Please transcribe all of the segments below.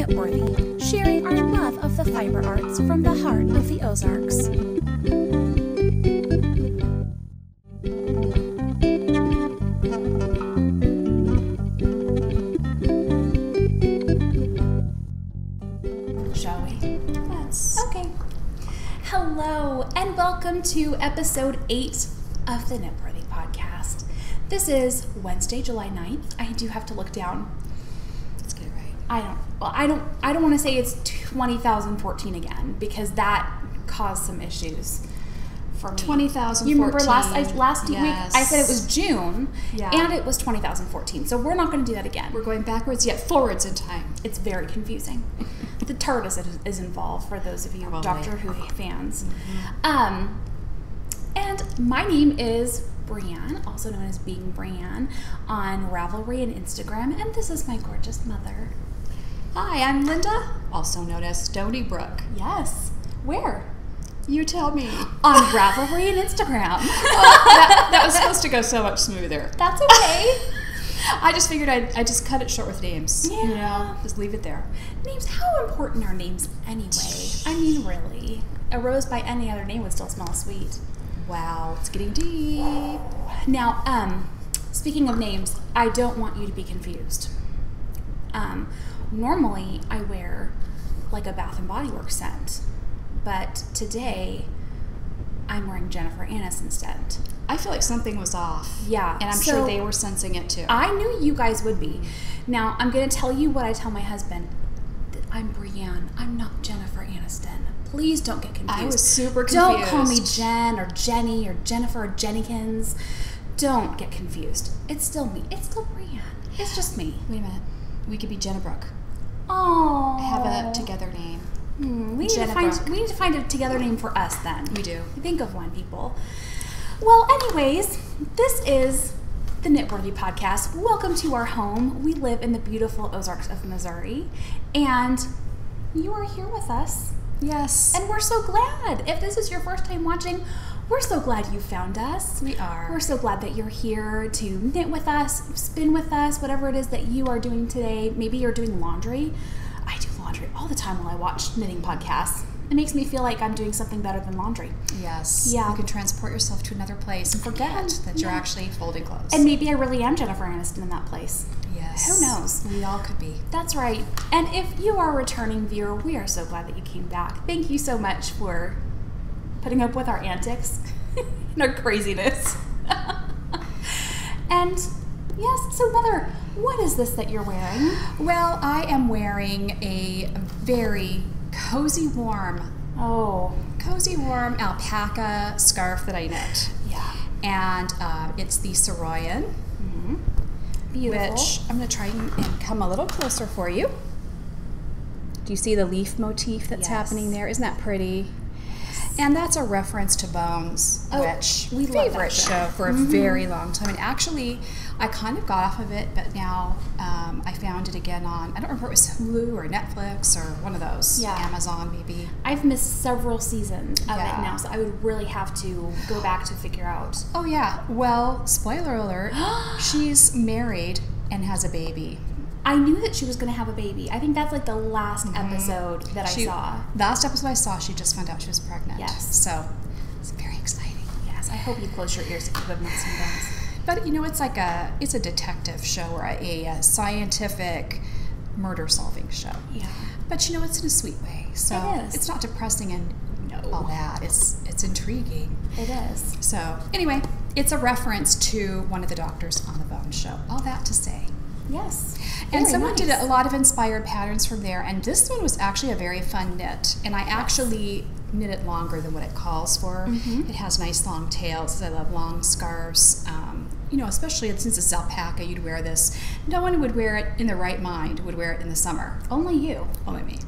Knitworthy, sharing our love of the fiber arts from the heart of the Ozarks. Shall we? Yes. Okay. Hello, and welcome to episode 8 of the Knitworthy podcast. This is Wednesday, July 9th. I do have to look down. Let's get it right. I don't want to say it's 20,014 again, because that caused some issues for me. 20,014. You remember last week Yes. I said it was June, Yeah. and it was 20,014. So we're not going to do that again. We're going backwards yet forwards in time. It's very confusing. The TARDIS is involved, for those of you Probably. Doctor Who fans. And my name is Brianne, also known as BeingBrianne, on RAVELRY and Instagram, and this is my gorgeous mother. Hi, I'm Linda, also known as Stoneybrooke. Yes. Where? You tell me. On RAVELRY and Instagram. That was supposed to go so much smoother. That's okay. I just figured I'd just cut it short with names. Yeah. You know, just leave it there. Names, how important are names anyway? I mean, really. A rose by any other name would still smell sweet. Wow, it's getting deep. Now, speaking of names, I don't want you to be confused. Normally, I wear like a Bath & Body Works scent, but today, I'm wearing Jennifer Aniston instead. I feel like something was off. Yeah. And I'm so sure they were sensing it too. I knew you guys would be. Now, I'm going to tell you what I tell my husband. I'm Brianne. I'm not Jennifer Aniston. Please don't get confused. I was super confused. Don't call me Jen or Jenny or Jennifer or Jennykins. Don't get confused. It's still me. It's still Brianne. It's just me. Wait a minute. We could be Jenna Brooke. Oh. Have a together name. We need to find a together name for us then. We do. Think of one, people. Well, anyways, this is the Knitworthy podcast. Welcome to our home. We live in the beautiful Ozarks of Missouri, and you are here with us. Yes. And we're so glad. If this is your first time watching, we're so glad you found us. We are. We're so glad that you're here to knit with us, spin with us, whatever it is that you are doing today. Maybe you're doing laundry. I do laundry all the time while I watch knitting podcasts. It makes me feel like I'm doing something better than laundry. Yes. Yeah. You can transport yourself to another place and forget that you're actually folding clothes. And maybe I really am Jennifer Aniston in that place. Yes. Who knows? We all could be. That's right. And if you are a returning viewer, we are so glad that you came back. Thank you so much for putting up with our antics and our craziness. And yes, so Mother, what is this that you're wearing? Well, I am wearing a very cozy warm alpaca scarf that I knit. Yeah. And it's the Saroyan. Beautiful. Which I'm going to try and come a little closer for you. Do you see the leaf motif that's happening there? Isn't that pretty? And that's a reference to Bones, which we love favorite that show for a very long time. And actually, I kind of got off of it, but now I found it again on, I don't remember if it was Hulu or Netflix or one of those. Yeah. Amazon, maybe. I've missed several seasons of it now, so I would really have to go back to figure out. Oh, yeah. Well, spoiler alert, she's married and has a baby. I knew that she was going to have a baby. I think that's like the last episode that I saw. Last episode I saw, she just found out she was pregnant. Yes. So, it's very exciting. Yes, I hope you close your ears if you have not seen Bones. But, you know, it's like it's a detective show or a scientific murder-solving show. Yeah. But, you know, it's in a sweet way. So, It is. it's not depressing and all that. It's intriguing. It is. So, anyway, it's a reference to one of the doctors on the Bones show. All that to say. Yes. And Very someone did nice. a lot of inspired patterns from there, and this one was actually a very fun knit. And I actually knit it longer than what it calls for. It has nice long tails. I love long scarves. You know, especially since it's alpaca, you'd wear this. No one would wear it in their right mind, would wear it in the summer. Only you. Only me.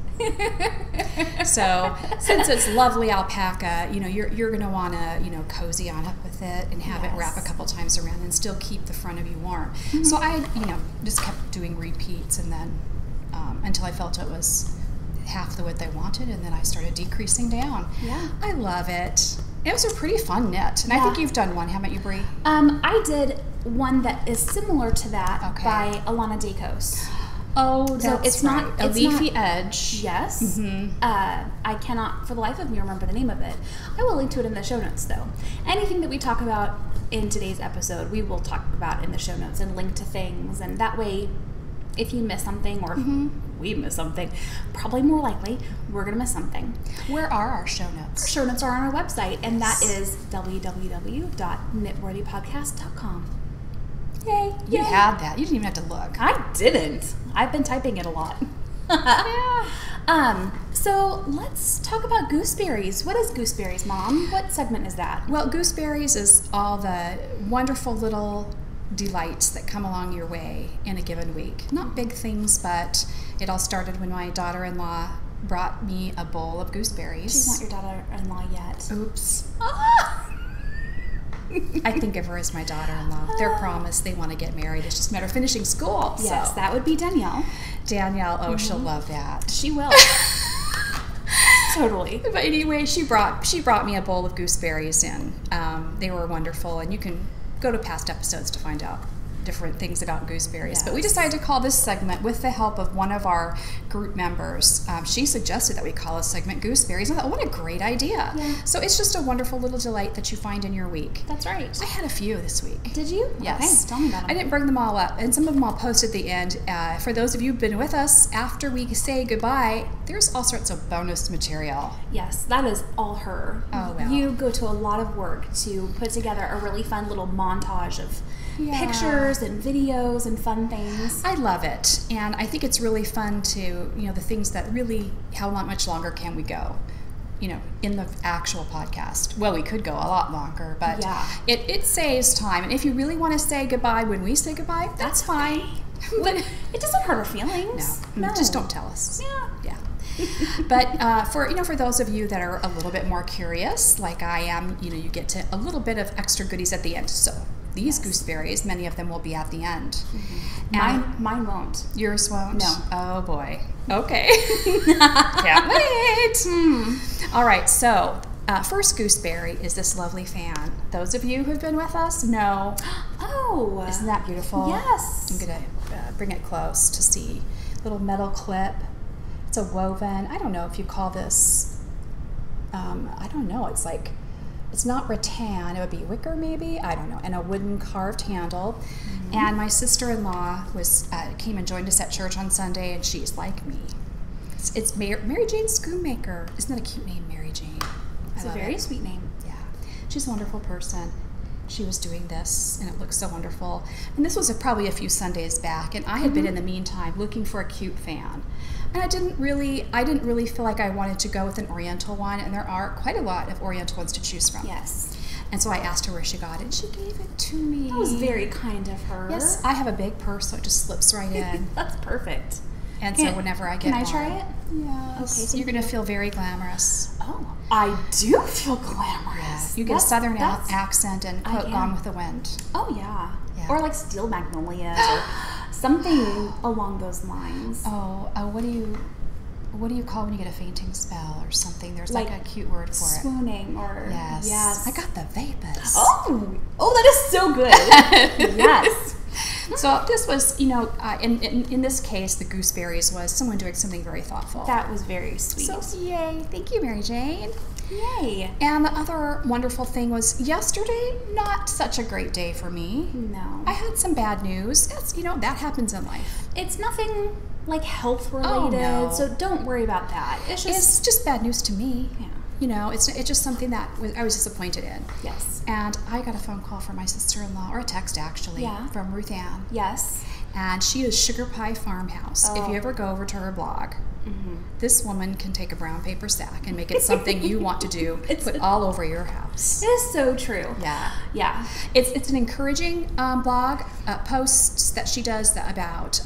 So, since it's lovely alpaca, you know, you're going to want to, you know, cozy on up with it and have it wrap a couple times around and still keep the front of you warm. So I, you know, just kept doing repeats and then until I felt it was half the width I wanted, and then I started decreasing down. Yeah. I love it. It was a pretty fun knit, and I think you've done one, haven't you, Brie? I did one that is similar to that by Alana Dacos. Oh, that's so it's right. not a leafy edge. Yes. Mm-hmm. I cannot for the life of me remember the name of it. I will link to it in the show notes though. Anything that we talk about in today's episode, we will talk about in the show notes and link to things, and that way if you miss something or we miss something, probably more likely we're going to miss something. Where are our show notes? Our show notes are on our website, and that is www.knitworthypodcast.com. Yay. You had that. You didn't even have to look. I didn't. I've been typing it a lot. Yeah. So let's talk about gooseberries. What is gooseberries, Mom? What segment is that? Well, gooseberries is all the wonderful little delights that come along your way in a given week. Not big things, but it all started when my daughter-in-law brought me a bowl of gooseberries. She's not your daughter-in-law yet. Oops. Ah! I think of her as my daughter-in-law. They're promised they want to get married. It's just a matter of finishing school. Yes, so. that would be Danielle. Danielle, she'll love that. She will. Totally. But anyway, she brought me a bowl of gooseberries in. They were wonderful, and you can go to past episodes to find out different things about gooseberries. Yes. But we decided to call this segment with the help of one of our group members. She suggested that we call this segment Gooseberries. I thought, what a great idea. Yeah. So it's just a wonderful little delight that you find in your week. That's right. I had a few this week. Did you? Yes. Okay, tell me about them. I didn't bring them all up, and some of them I'll post at the end. For those of you who've been with us, after we say goodbye, there's all sorts of bonus material. Yes, that is all her. Oh, well. You go to a lot of work to put together a really fun little montage of pictures and videos and fun things. I love it, and I think it's really fun to, the things that really, how much longer can we go, in the actual podcast. Well, we could go a lot longer, but it saves time, and if you really want to say goodbye when we say goodbye, that's fine. But it doesn't hurt our feelings. No, just don't tell us. Yeah. But for those of you that are a little bit more curious, like I am, you get to a little bit of extra goodies at the end. So these gooseberries, many of them will be at the end. Mine won't. Yours won't? No. Oh boy. Okay. Can't wait. All right. So first gooseberry is this lovely fan. Those of you who've been with us know. Oh. Isn't that beautiful? Yes. I'm gonna bring it close to see. Little metal clip. It's a woven. I don't know if you call this. I don't know. It's not rattan. It would be wicker, maybe. I don't know. And a wooden carved handle. Mm-hmm. And my sister-in-law came and joined us at church on Sunday, and she's like me. It's Mary Jane Schoonmaker. Isn't that a cute name, Mary Jane? It's a very sweet name. Yeah, she's a wonderful person. She was doing this, and it looks so wonderful. And this was probably a few Sundays back, and I had been in the meantime looking for a cute fan. And I didn't really feel like I wanted to go with an Oriental one, and there are quite a lot of Oriental ones to choose from. Yes. And so I asked her where she got it, and she gave it to me. That was very kind of her. Yes, I have a big purse, so it just slips right in. That's perfect. And so whenever I get Can I try it? Yes. Okay, so you're going to feel very glamorous. Oh, I do feel glamorous. You get a southern accent and quote Gone with the Wind. Oh, yeah. Or like Steel Magnolias or something along those lines. Oh, what do you call when you get a fainting spell or something? There's like a cute word for it. Swooning or... Yes. I got the vapors. Oh, that is so good. Yes. So this was, in this case, the gooseberries was someone doing something very thoughtful. That was very sweet. So, yay. Thank you, Mary Jane. Yay. And the other wonderful thing was yesterday, not such a great day for me. No. I had some bad news. That happens in life. It's nothing like health related, Oh, no. so don't worry about that. It's just bad news to me. Yeah. It's just something that I was disappointed in. Yes. And I got a phone call from my sister-in-law, or a text actually, from Ruth Ann. Yes. And she is Sugar Pie Farmhouse. If you ever go over to her blog, this woman can take a brown paper sack and make it something you want to do, put all over your house. It is so true. Yeah. Yeah. It's an encouraging blog, posts that she does about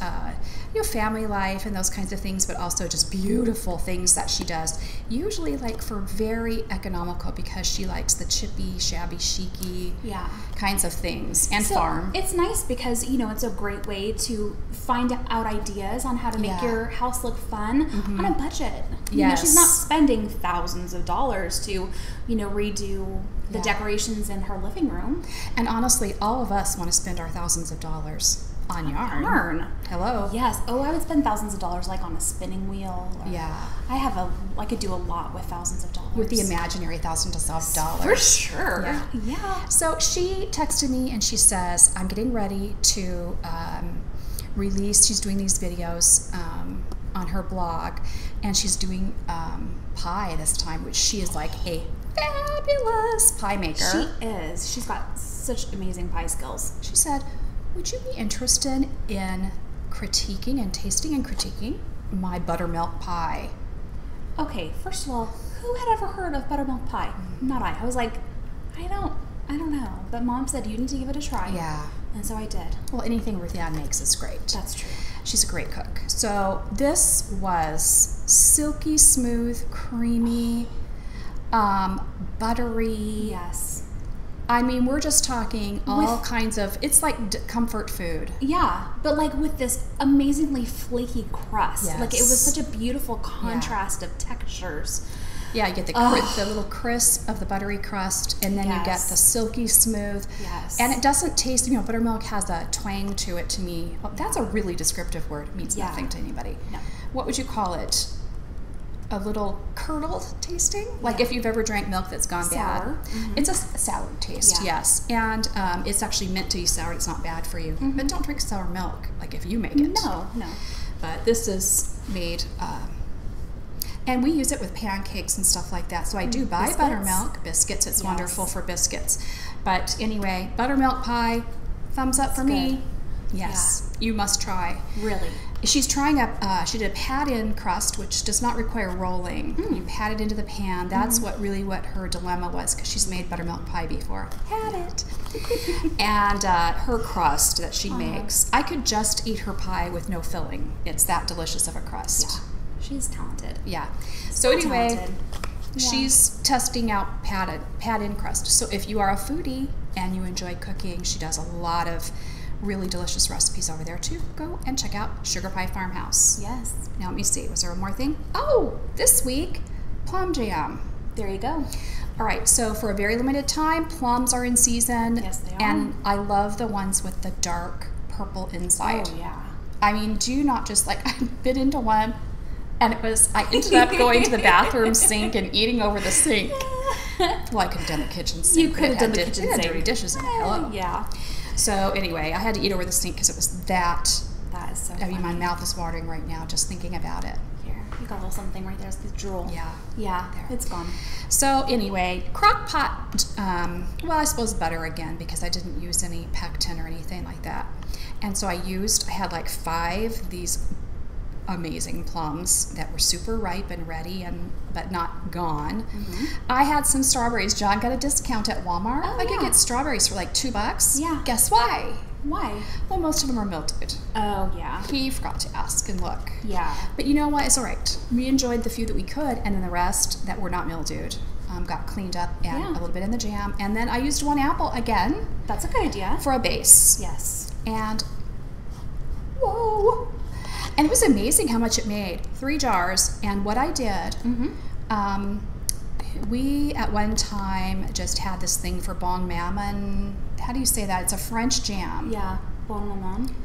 family life and those kinds of things, but also just beautiful things that she does, usually for very economical, because she likes the chippy, shabby, chicy kinds of things, and farm. It's nice because it's a great way to find out ideas on how to make your house look fun on a budget. Yes. She's not spending thousands of dollars to redo the decorations in her living room. And honestly, all of us want to spend our thousands of dollars On yarn. Hello. Yes. Oh, I would spend thousands of dollars like on a spinning wheel. Yeah. I could do a lot with thousands of dollars. With the imaginary thousands of dollars. For sure. Yeah. So she texted me and she says, I'm getting ready to release, she's doing these videos on her blog, and she's doing pie this time, which she is like a fabulous pie maker. She is. She's got such amazing pie skills. She said, would you be interested in critiquing and tasting and critiquing my buttermilk pie? Okay, first of all, who had ever heard of buttermilk pie? Not I. I was like, I don't know. But Mom said you need to give it a try. Yeah. And so I did. Well, anything Ruthann makes is great. That's true. She's a great cook. So this was silky smooth, creamy, buttery. Yes. I mean, we're just talking all kinds of, it's like comfort food. Yeah, but like with this amazingly flaky crust. Yes. Like it was such a beautiful contrast of textures. Yeah, you get the little crisp of the buttery crust, and then you get the silky smooth. Yes. And it doesn't taste, buttermilk has a twang to it to me. Well, that's a really descriptive word. It means nothing to anybody. No. What would you call it? A little curdled tasting? Like if you've ever drank milk that's gone sour. bad. It's a sour taste, yes. And it's actually meant to be sour. It's not bad for you. But don't drink sour milk, like if you make it. No. But this is made... and we use it with pancakes and stuff like that. So I do buy buttermilk biscuits. It's wonderful for biscuits. But anyway, buttermilk pie, thumbs up for me. Yes, you must try. Really? She's trying she did a pat-in crust, which does not require rolling. You pat it into the pan. That's what her dilemma was, because she's made buttermilk pie before. Had it. And her crust that she makes, I could just eat her pie with no filling. It's that delicious of a crust. Yeah. She's talented. Yeah. So anyway, she's testing out pat-in crust. So if you are a foodie and you enjoy cooking, she does a lot of really delicious recipes over there too. Go and check out Sugar Pie Farmhouse. Yes. Now let me see. Was there one more thing? Oh, this week, plum jam. There you go. All right. So for a very limited time, plums are in season. Yes, they are. And I love the ones with the dark purple inside. Oh yeah. I mean, do you not just like, I bit into one, and I ended up going to the bathroom sink and eating over the sink. Well, I could have done the kitchen sink. You could have done the kitchen sink. Dirty dishes in it. Hello. Yeah. So anyway, I had to eat over the sink because it was that. That is so I mean, funny. my mouth is watering right now just thinking about it. Here, you got a little something right there. It's the drool. Yeah. Yeah, there. it's gone. So anyway, crock pot, well, I suppose butter again, because I didn't use any pectin or anything like that. And so I had like 5 of these amazing plums that were super ripe and ready, but not gone. I had some strawberries. John got a discount at Walmart. I could get strawberries for like $2. Yeah. Guess why? Why? Well, most of them are mildew. Oh, yeah. He forgot to ask and look. Yeah. But you know what? It's all right. We enjoyed the few that we could, and then the rest that were not mildewed got cleaned up and a little bit in the jam. And then I used 1 apple again. That's a good idea. For a base. Yes. And whoa! And it was amazing how much it made. 3 jars. And what I did, we at one time just had this thing for bon mammon. How do you say that? It's a French jam. Yeah, bon maman.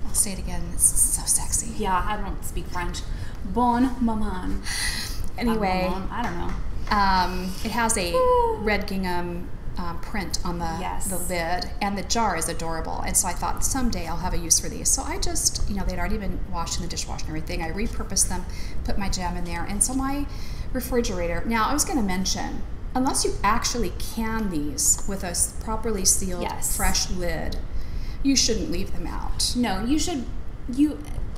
I'll say it again. It's so sexy. Yeah, I don't speak French. Bon maman. Anyway, I don't know. It has a red gingham print on the lid, and the jar is adorable. And so I thought someday I'll have a use for these. So I just, they'd already been washed in the dishwasher and everything. I repurposed them, put my jam in there, and so my refrigerator. Now I was going to mention, unless you actually can these with a properly sealed, fresh lid, you shouldn't leave them out. No, you should.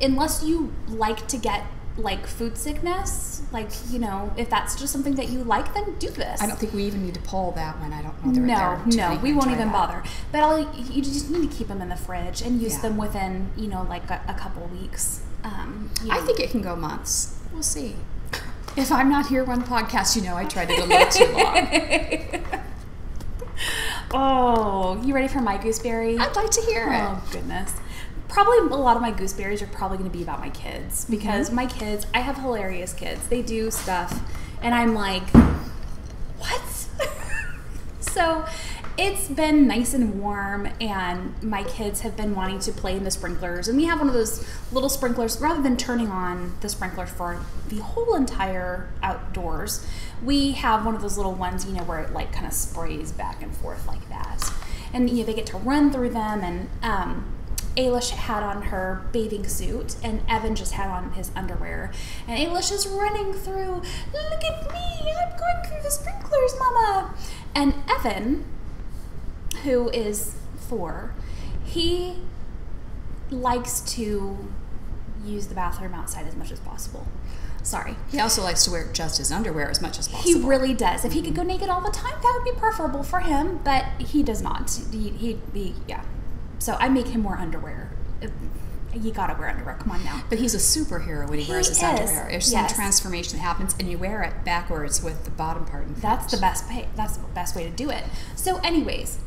Unless you like to get like food sickness, like, if that's just something that you like, then do this. I don't think we even need to pull that one. I don't know. No, we won't even bother. But you just need to keep them in the fridge and use them within, like a couple weeks. I think it can go months. We'll see. If I'm not here on the podcast, I tried it a little too long. Oh, you ready for my gooseberry? I'd like to hear it. Oh, goodness. Probably a lot of my gooseberries are probably going to be about my kids, because my kids, I have hilarious kids. They do stuff, and I'm like, what? So It's been nice and warm, and my kids have been wanting to play in the sprinklers. And we have one of those little sprinklers. Rather than turning on the sprinklers for the whole entire outdoors, we have one of those little ones, you know, where it like kind of sprays back and forth like that. And you know, they get to run through them. And Ailish had on her bathing suit, and Evan just had on his underwear. And Ailish is running through. Look at me! I'm going through the sprinklers, Mama. And Evan, who is 4, he likes to use the bathroom outside as much as possible. Sorry. He also likes to wear just his underwear as much as possible. He really does. If he could go naked all the time, that would be preferable for him, but he does not. Yeah. So I make him wear underwear. You gotta wear underwear. Come on now. But he's a superhero when he wears his underwear. There's some transformation that happens, and you wear it backwards with the bottom part in front. That's the best way. That's the best way to do it. So, anyways,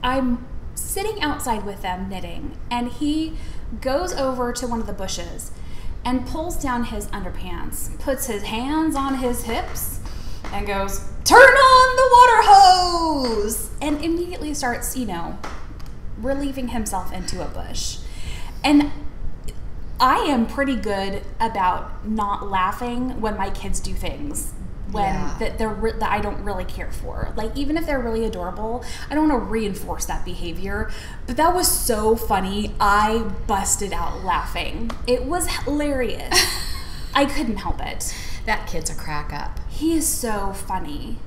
I'm sitting outside with them knitting, and he goes over to one of the bushes and pulls down his underpants, puts his hands on his hips, and goes, "Turn on the water hose!" and immediately starts, you know, relieving himself into a bush. And I am pretty good about not laughing when my kids do things that I don't really care for. Like, even if they're really adorable, I don't want to reinforce that behavior. But that was so funny. I busted out laughing. It was hilarious. I couldn't help it. That kid's a crack up. He is so funny.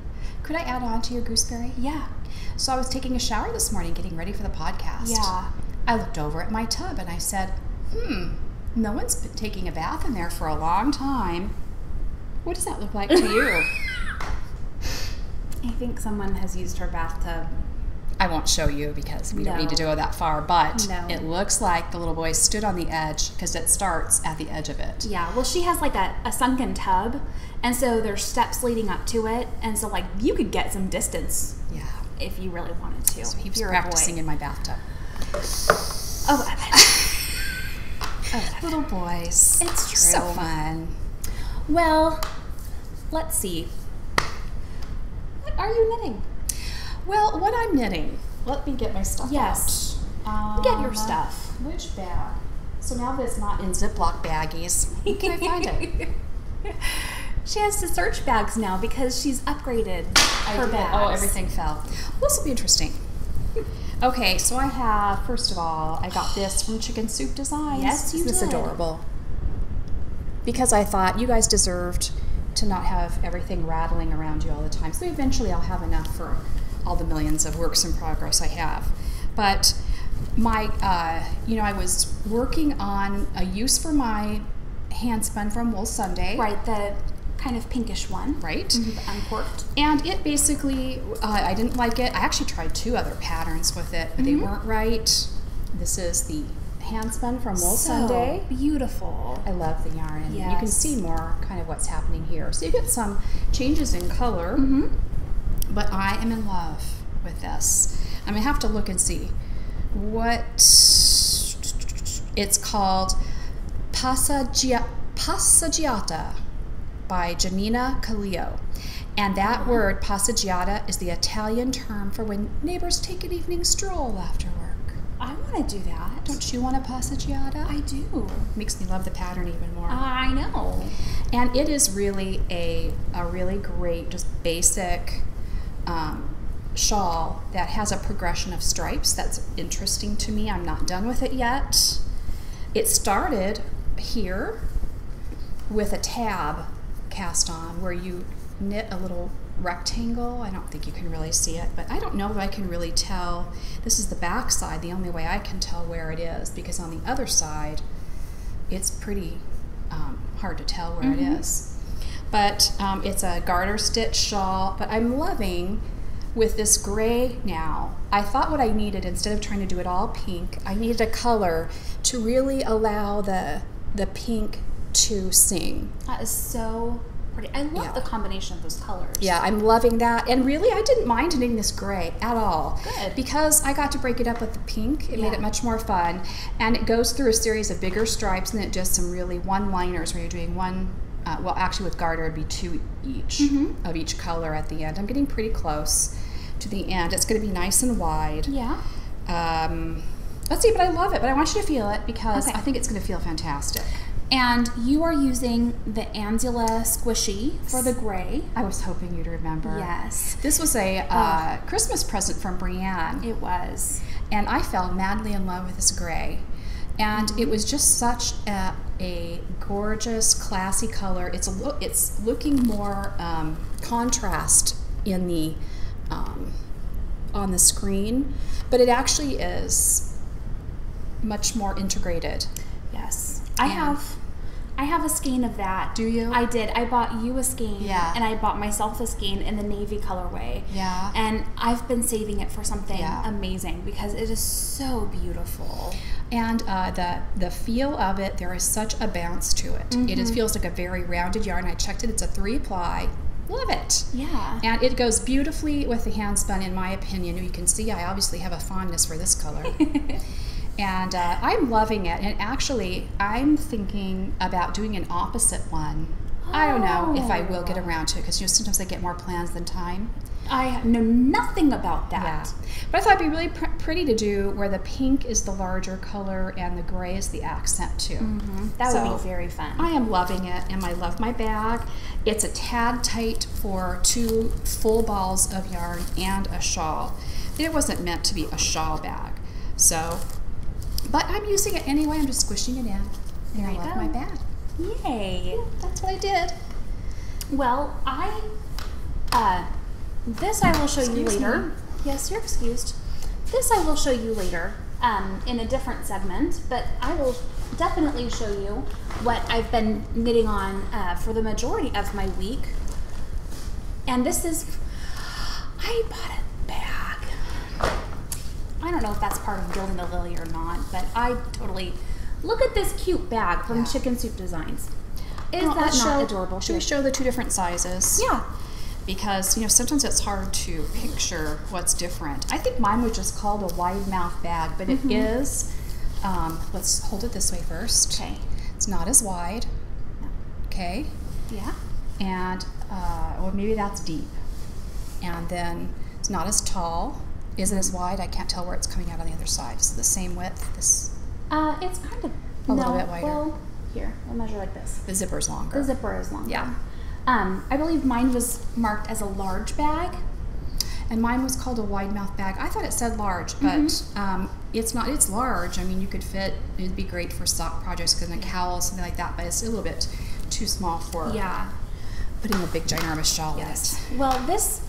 Could I add on to your gooseberry? Yeah. So I was taking a shower this morning getting ready for the podcast. Yeah. I looked over at my tub and I said, no one's been taking a bath in there for a long time. What does that look like to you? I think someone has used her bathtub. I won't show you because we don't need to go that far, but it looks like the little boy stood on the edge because it starts at the edge of it. Yeah, well, she has like a sunken tub, and so there's steps leading up to it, and so like you could get some distance. Yeah. If you really wanted to. So he was practicing in my bathtub. Oh, little boys. It's true. So fun. Well, let's see. What are you knitting? Well, what I'm knitting. Let me get my stuff out. Get your stuff. Which bag? So now that it's not in Ziploc baggies, where can I find it? She has to search bags now because she's upgraded her bags. Oh, everything fell. Well, this will be interesting. Okay, so I have, first of all, I got this from Chicken Soup Designs. Yes, you did. Isn't this adorable? Because I thought you guys deserved to not have everything rattling around you all the time. So eventually I'll have enough for all the millions of works in progress I have. But my, I was working on a use for my hand spun from Wool Sunday. Right, the kind of pinkish one. Right. Mm-hmm, uncorked. And it basically, I didn't like it. I actually tried 2 other patterns with it, but they weren't right. This is the hand spun from Wool Sunday. Beautiful. I love the yarn, and you can see more kind of what's happening here. So you get some changes in color, but I am in love with this. I'm gonna have to look and see what it's called. Passeggiata by Janina Calio. And that word, passeggiata, is the Italian term for when neighbors take an evening stroll after work. I want to do that. Don't you want a passeggiata? I do. Makes me love the pattern even more. I know. And it is really a really great, just basic shawl that has a progression of stripes that's interesting to me. I'm not done with it yet. It started here with a tab cast on where you knit a little rectangle. I don't think you can really see it, but I don't know if I can really tell. This is the back side, the only way I can tell where it is, because on the other side it's pretty hard to tell where it is. But it's a garter stitch shawl, but I'm loving with this gray now. I thought what I needed, instead of trying to do it all pink, I needed a color to really allow the pink to sing. That is so pretty. I love the combination of those colors. Yeah, I'm loving that. And really, I didn't mind knitting this gray at all. Good. Because I got to break it up with the pink. It made it much more fun. And it goes through a series of bigger stripes, and it does some really one-liners where you're doing one, well, actually with garter, it'd be 2 each of each color at the end. I'm getting pretty close to the end. It's going to be nice and wide. Yeah. Let's see, but I love it. But I want you to feel it because Okay. I think it's going to feel fantastic. And you are using the Angela Squishy for the gray. I was hoping you'd remember. Yes. This was a Christmas present from Brianne. It was. And I fell madly in love with this gray. And it was just such a gorgeous, classy color. It's looking more contrast in the on the screen, but it actually is much more integrated. Yes. I have a skein of that. Do you? I did. I bought you a skein. Yeah. And I bought myself a skein in the navy colorway. Yeah. And I've been saving it for something Yeah. amazing because it is so beautiful. And the feel of it, there is such a bounce to it. It feels like a very rounded yarn. I checked it. It's a 3-ply. Love it. Yeah. And it goes beautifully with the hand spun, in my opinion. You can see I obviously have a fondness for this color. And I'm loving it. And actually, I'm thinking about doing an opposite one. I don't know if I will get around to it because sometimes I get more plans than time. I know nothing about that. Yeah. But I thought it'd be really pretty to do where the pink is the larger color and the gray is the accent too. That So, would be very fun. I am loving it, and I love my bag. It's a tad tight for 2 full balls of yarn and a shawl. It wasn't meant to be a shawl bag. So, but I'm using it anyway. I'm just squishing it in. And I love my bag. Yay. Yeah, that's what I did. Well, this I will show you Excuse later. me. Yes, you're excused. This I will show you later in a different segment, but I will definitely show you what I've been knitting on for the majority of my week. And this is, I bought a bag. I don't know if that's part of Gilding the Lily or not, but I totally, look at this cute bag from Chicken Soup Designs. Is that not adorable? Should we show the 2 different sizes? Yeah. Because, sometimes it's hard to picture what's different. I think mine was just called a wide mouth bag, but it is, let's hold it this way first. Okay. It's not as wide. Okay. Yeah. And, or maybe that's deep. And then it's not as tall. Is it as wide? I can't tell where it's coming out on the other side. Is it the same width? This It's kind of a little bit wider. Well, here, I'll measure like this. The zipper's longer. The zipper is longer. Yeah. I believe mine was marked as a large bag. And mine was called a wide mouth bag. I thought it said large, but it's not. It's large. I mean, you could fit. It'd be great for sock projects, because a cowl, something like that. But it's a little bit too small for putting a big ginormous shawl in it. Well, this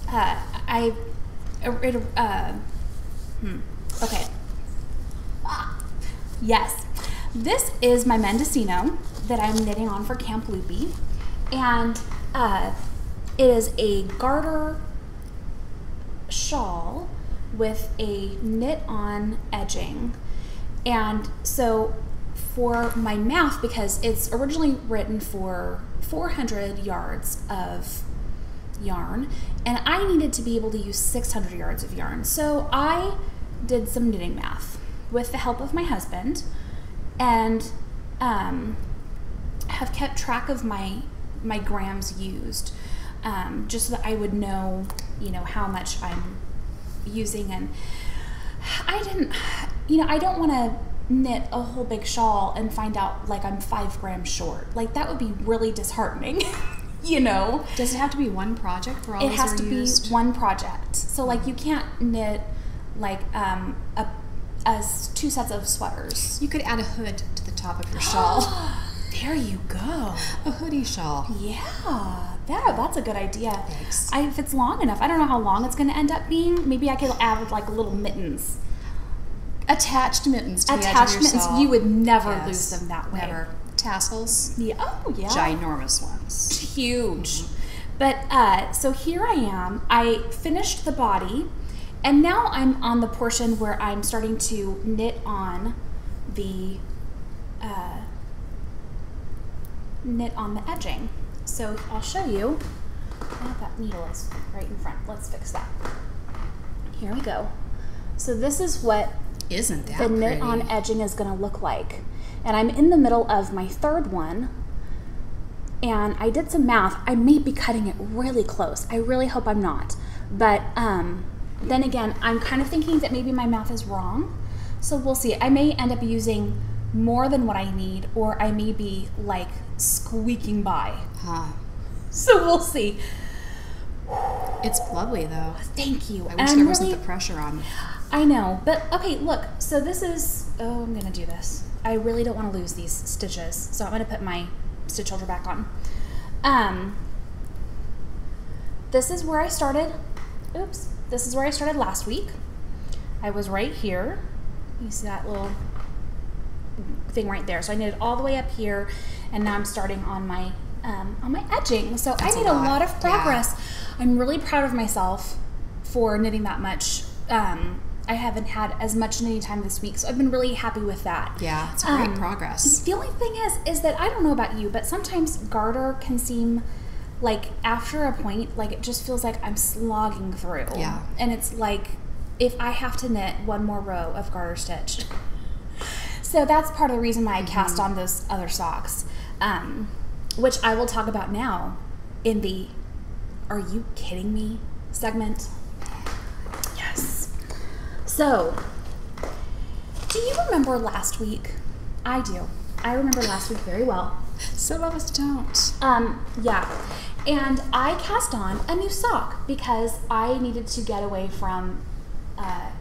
okay. Yes, this is my Mendocino that I'm knitting on for Camp Loopy, and it is a garter shawl with a knit-on edging. And so for my math, because it's originally written for 400 yards of yarn, and I needed to be able to use 600 yards of yarn. So I did some knitting math with the help of my husband, and have kept track of my grams used, just so that I would know, how much I'm using. And I didn't, I don't want to knit a whole big shawl and find out like I'm 5 grams short. Like, that would be really disheartening. Does it have to be one project for all It has to be one project. So like, you can't knit like 2 sets of sweaters. You could add a hood to the top of your shawl. There you go. A hoodie shawl. Yeah, that's a good idea. Thanks. If it's long enough, I don't know how long it's going to end up being. Maybe I could add like little mittens. Attached mittens to the edge of Attached your mittens. shawl. You would never lose them that way. Never. Tassels. Yeah. Oh, yeah. Ginormous ones. Huge. But so here I am. I finished the body, and now I'm on the portion where I'm starting to knit on the edging. So I'll show you. Oh, that needle is right in front. Let's fix that. Here we go. So this is what Isn't that the knit pretty? on edging is going to look like. And I'm in the middle of my 3rd one, and I did some math. I may be cutting it really close. I really hope I'm not. But then again, I'm kind of thinking that maybe my math is wrong. So we'll see. I may end up using more than what I need, or I may be like squeaking by. Huh. So we'll see. It's lovely though. Thank you. I wish there wasn't the pressure on. I know, but okay, look. So this is, oh, I'm gonna do this. I really don't want to lose these stitches, so I'm gonna put my stitch holder back on. This is where I started. Oops. This is where I started last week. I was right here. You see that little thing right there. So I knitted all the way up here, and now I'm starting on my edging. So I made a lot of progress. Yeah. I'm really proud of myself for knitting that much. I haven't had as much knitting time this week, so I've been really happy with that. Yeah, it's great progress. The only thing is that I don't know about you, but sometimes garter can seem like after a point, like it just feels like I'm slogging through. Yeah. And it's like if I have to knit one more row of garter stitch. So that's part of the reason why I cast on those other socks, which I will talk about now in the "Are you kidding me?" segment. Yes. So, do you remember last week? I do. I remember last week very well. Some of us don't. Yeah. And I cast on a new sock because I needed to get away from the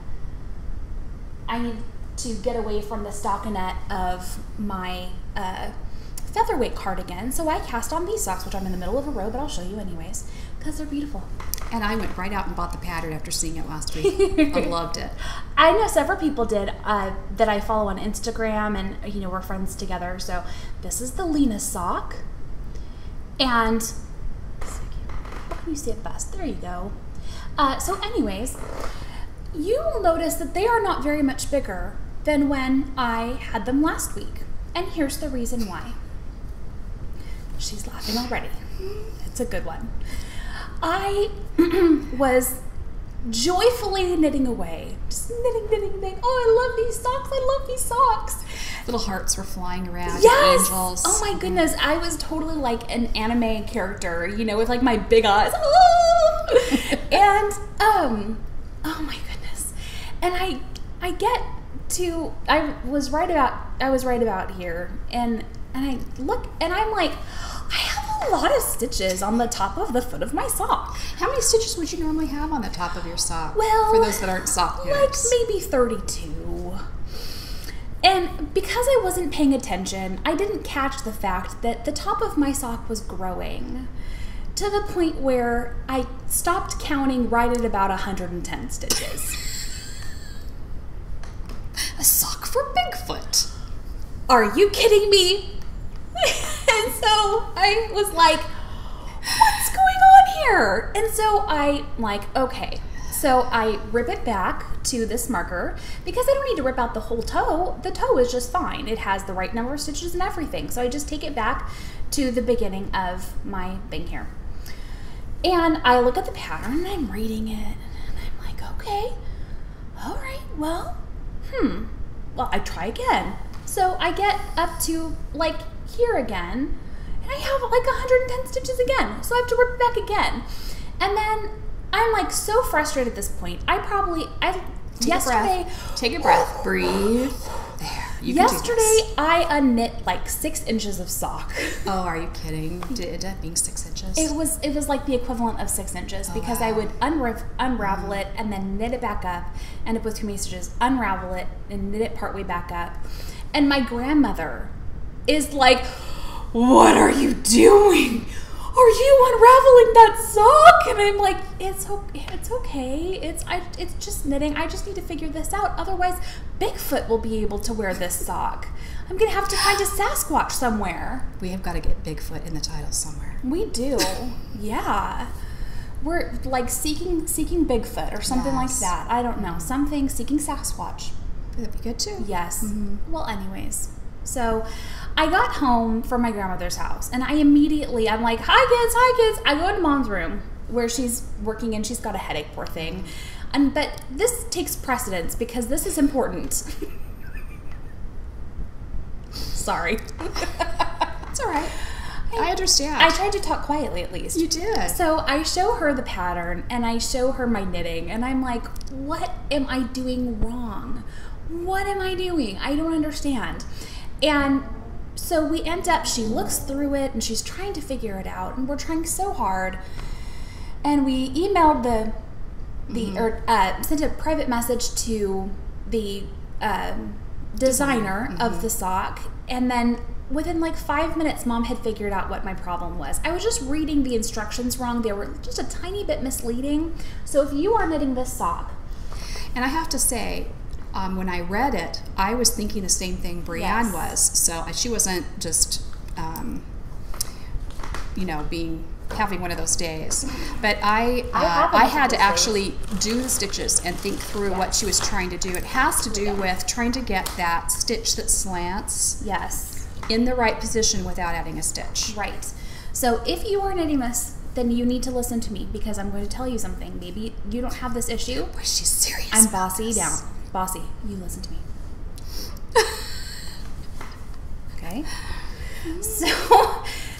stockinette of my featherweight cardigan. So I cast on these socks, which I'm in the middle of a row, but I'll show you anyways because they're beautiful. And I went right out and bought the pattern after seeing it last week. I loved it. I know several people did that I follow on Instagram, and we're friends together. So this is the Lena sock, and how can you see it best? There you go. So anyways, you will notice that they are not very much bigger than when I had them last week, and here's the reason why. She's laughing already. It's a good one. I was joyfully knitting away. Just knitting. Oh, I love these socks. I love these socks. Little hearts were flying around. Yes! Angels. Oh my goodness. I was totally like an anime character, with like my big eyes. Oh! And, oh my goodness. And I was right about here. And I look, and I'm like, I have a lot of stitches on the top of the foot of my sock. How many stitches would you normally have on the top of your sock? Well, for those that aren't sock knitters. Like maybe 32. And because I wasn't paying attention, I didn't catch the fact that the top of my sock was growing to the point where I stopped counting right at about 110 stitches. A sock for Bigfoot. Are you kidding me? And so I was like, what's going on here? And so I'm like, okay. So I rip it back to this marker because I don't need to rip out the whole toe. The toe is just fine. It has the right number of stitches and everything. So I just take it back to the beginning of my thing here. And I look at the pattern and I'm reading it and I'm like, okay, all right, well, I try again. So I get up to like here again and I have like 110 stitches again. So I have to rip it back again. And then I'm like so frustrated at this point. Take a breath. Breathe. There. Yesterday I unknit like 6 inches of sock. Oh, are you kidding? Did it end up being 6 inches? It was like the equivalent of 6 inches because I would unravel it and then knit it back up, end up with too many stitches, unravel it and knit it partway back up. And my grandmother is like, what are you doing? Are you unraveling that sock? And I'm like, it's okay. It's just knitting. I just need to figure this out. Otherwise, Bigfoot will be able to wear this sock. I'm going to have to find a Sasquatch somewhere. We have got to get Bigfoot in the title somewhere. We do. Yeah. We're like seeking Bigfoot or something like that. I don't know. Something seeking Sasquatch. That'd be good too. Yes. Mm-hmm. Well, anyways. So I got home from my grandmother's house and I'm like, hi kids. I go into Mom's room where she's working and she's got a headache, poor thing. But this takes precedence because this is important. Sorry. It's all right. I understand. I tried to talk quietly at least. You did. So I show her the pattern and I show her my knitting and I'm like, what am I doing wrong? What am I doing? I don't understand. And so we end up, she looks through it and she's trying to figure it out and we're trying so hard. And we emailed or sent a private message to the designer of the sock, and then within like 5 minutes, Mom had figured out what my problem was. I was just reading the instructions wrong. They were just a tiny bit misleading. So if you are knitting this sock, and I have to say, when I read it, I was thinking the same thing Brianne was. So she wasn't just, having one of those days. But I had to actually do the stitches and think through what she was trying to do. It has to do with trying to get that stitch that slants in the right position without adding a stitch. Right. So if you are knitting this, then you need to listen to me because I'm going to tell you something. Maybe you don't have this issue. Boy, she's serious. I'm bossy down. Bossy, you listen to me. Okay.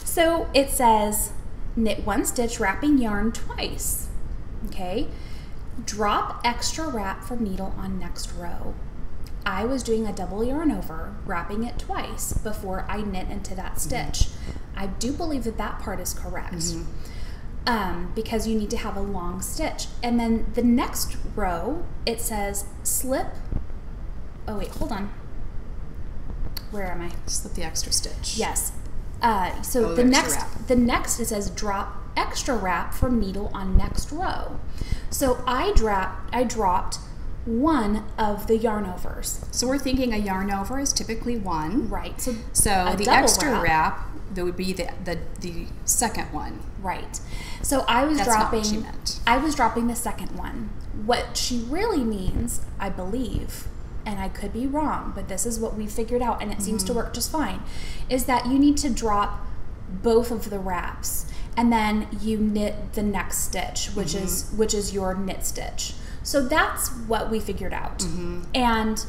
So it says knit one stitch, wrapping yarn twice. Okay. Drop extra wrap from needle on next row. I was doing a double yarn over, wrapping it twice before I knit into that stitch. I do believe that part is correct. Because you need to have a long stitch. And then the next row, it says slip. Oh wait, hold on. Where am I? Slip the extra stitch. Yes. So the next it says drop extra wrap from needle on next row. So I dropped one of the yarn overs. So we're thinking a yarn over is typically one. Right. So the extra wrap, that would be the second one. Right. So I was That's dropping. Not what she meant. I was dropping the second one. What she really means, I believe, and I could be wrong, but this is what we figured out, and it seems to work just fine, is that you need to drop both of the wraps, and then you knit the next stitch, which is your knit stitch. So that's what we figured out, and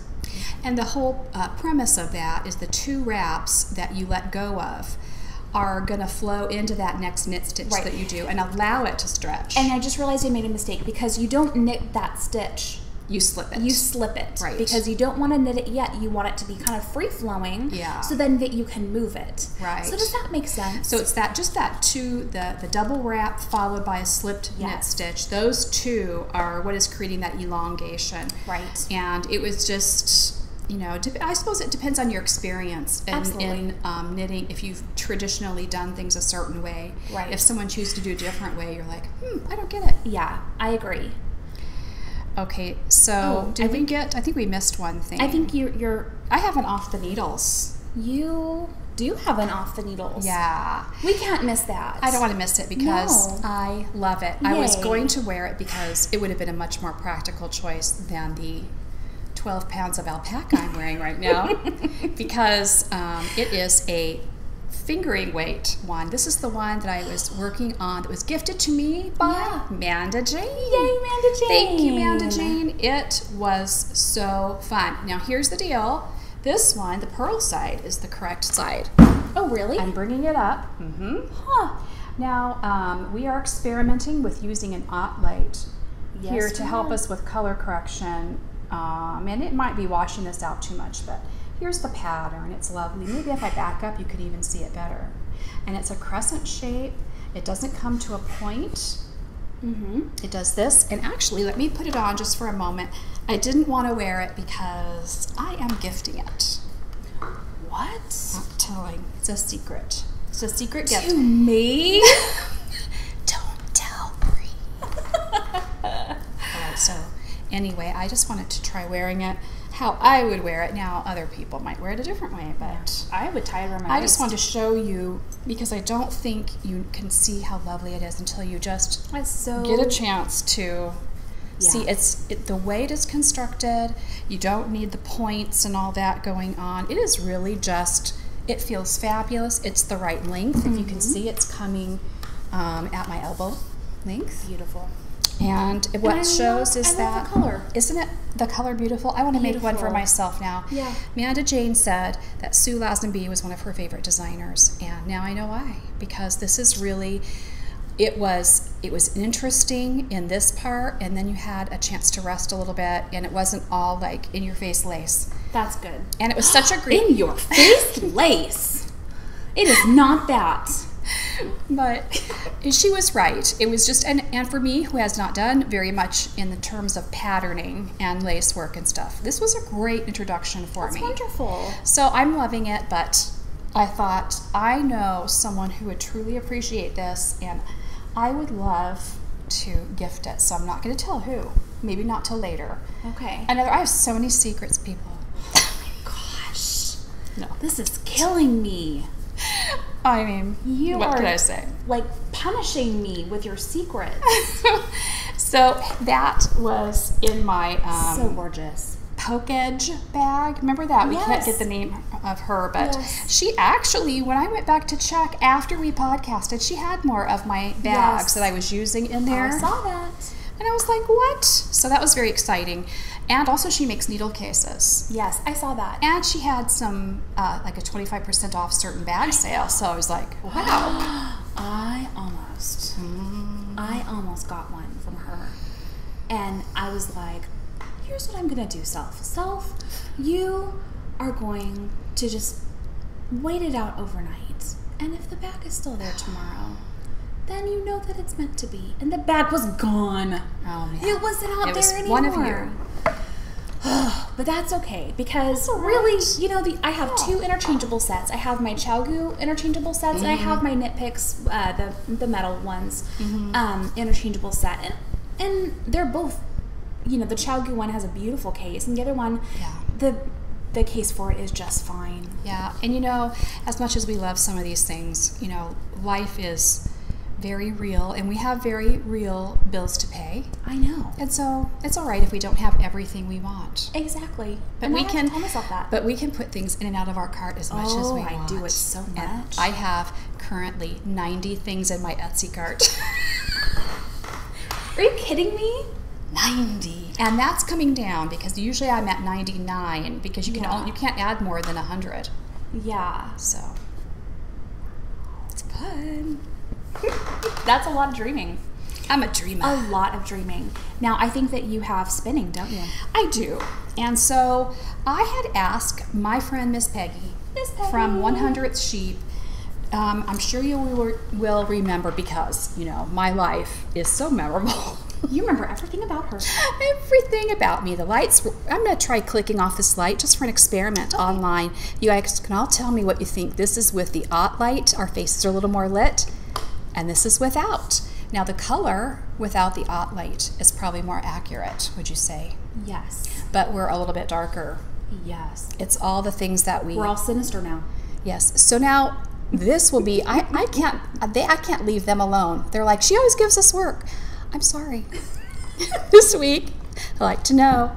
the whole premise of that is the two wraps that you let go of are going to flow into that next knit stitch that you do and allow it to stretch. And I just realized I made a mistake because you don't knit that stitch. You slip it. You slip it. Right. Because you don't want to knit it yet. You want it to be kind of free-flowing. Yeah. So then that you can move it. Right. So does that make sense? So it's the double wrap followed by a slipped knit stitch. Those two are what is creating that elongation. Right. And it was just, I suppose it depends on your experience in knitting. If you've traditionally done things a certain way. Right. If someone chooses to do a different way, you're like, I don't get it. Yeah, I agree. Okay, so I think we missed one thing. I think I have an off the needles. You do have an off the needles. Yeah. We can't miss that. I don't want to miss it because I love it. Yay. I was going to wear it because it would have been a much more practical choice than the 12 pounds of alpaca I'm wearing right now because it is a fingering weight one. This is the one that I was working on that was gifted to me by Manda Jane. Yay, Manda Jane. Thank you, Manda Jane. It was so fun. Now here's the deal. This one, the purl side, is the correct side. Oh, really? I'm bringing it up. Huh. Now, we are experimenting with using an aught light here to help us with color correction. And it might be washing this out too much, but here's the pattern. It's lovely. Maybe if I back up, you could even see it better. And it's a crescent shape. It doesn't come to a point. It does this. And actually, let me put it on just for a moment. I didn't want to wear it because I am gifting it. What? Not telling. It's a secret. It's a secret gift. To me? Don't tell Bree. Alright, so anyway, I just wanted to try wearing it how I would wear it. Now, other people might wear it a different way, but I would tie it around my I waist. just wanted to show you because I don't think you can see how lovely it is until you just get a chance to see the way it is constructed. You don't need the points and all that going on. It is really just, it feels fabulous. It's the right length. If you can see, it's coming at my elbow length. Beautiful. And what it shows is that, the color. Isn't it the color beautiful? I want to make one for myself now. Yeah. Amanda Jane said that Sue Lazenby was one of her favorite designers, and now I know why. Because this is really, it was interesting in this part, and then you had a chance to rest a little bit, and it wasn't all like in your face lace. That's good. And it was such a great in your face lace. It is not that. But she was right. It was just, and for me, who has not done very much in the terms of patterning and lace work and stuff, this was a great introduction for me. That's wonderful. So I'm loving it, but I thought, I know someone who would truly appreciate this, and I would love to gift it. So I'm not going to tell who. Maybe not till later. Okay. I have so many secrets, people. Oh my gosh. No. This is killing me. I mean, what can I say? Like punishing me with your secrets. So that was in my so gorgeous poke edge bag. Remember that? We can't get the name of her, but she actually, when I went back to check after we podcasted, she had more of my bags that I was using in there. I saw that. And I was like, what? So that was very exciting. And also she makes needle cases. Yes, I saw that. And she had some, like a 25% off certain bag sale. So I was like, wow. I almost got one from her. And I was like, here's what I'm going to do, Self, you are going to just wait it out overnight. And if the bag is still there tomorrow, then you know that it's meant to be. And the bag was gone. Oh, man. It wasn't out there anymore. One of you. But that's okay, because really, you know, I have two interchangeable sets. I have my ChowGoo interchangeable sets, and I have my Knit Picks, the metal ones, interchangeable set. And they're both, you know, the ChowGoo one has a beautiful case, and the other one, the case for it is just fine. Yeah, and you know, as much as we love some of these things, you know, life is very real, and we have very real bills to pay. I know. And so it's all right if we don't have everything we want. Exactly. But and we can tell myself that. But we can put things in and out of our cart as much as we want. I do it so much. And I have currently 90 things in my Etsy cart. Are you kidding me? 90. And that's coming down because usually I'm at 99 because you can't add more than 100. Yeah. So it's fun. That's a lot of dreaming. I'm a dreamer. A lot of dreaming. Now, I think that you have spinning, don't you? I do. And so I had asked my friend Miss Peggy from 100th Sheep. I'm sure you will remember because, you know, my life is so memorable. You remember everything about her. Everything about me. The lights. I'm going to try clicking off this light just for an experiment online. You guys can all tell me what you think. This is with the aught light. Our faces are a little more lit. And this is without. Now the color without the aught light is probably more accurate, would you say? Yes. But we're a little bit darker. Yes. It's all the things that we're all sinister now. Yes. So now this will be, I can't leave them alone. They're like, she always gives us work. I'm sorry. This week, I'd like to know,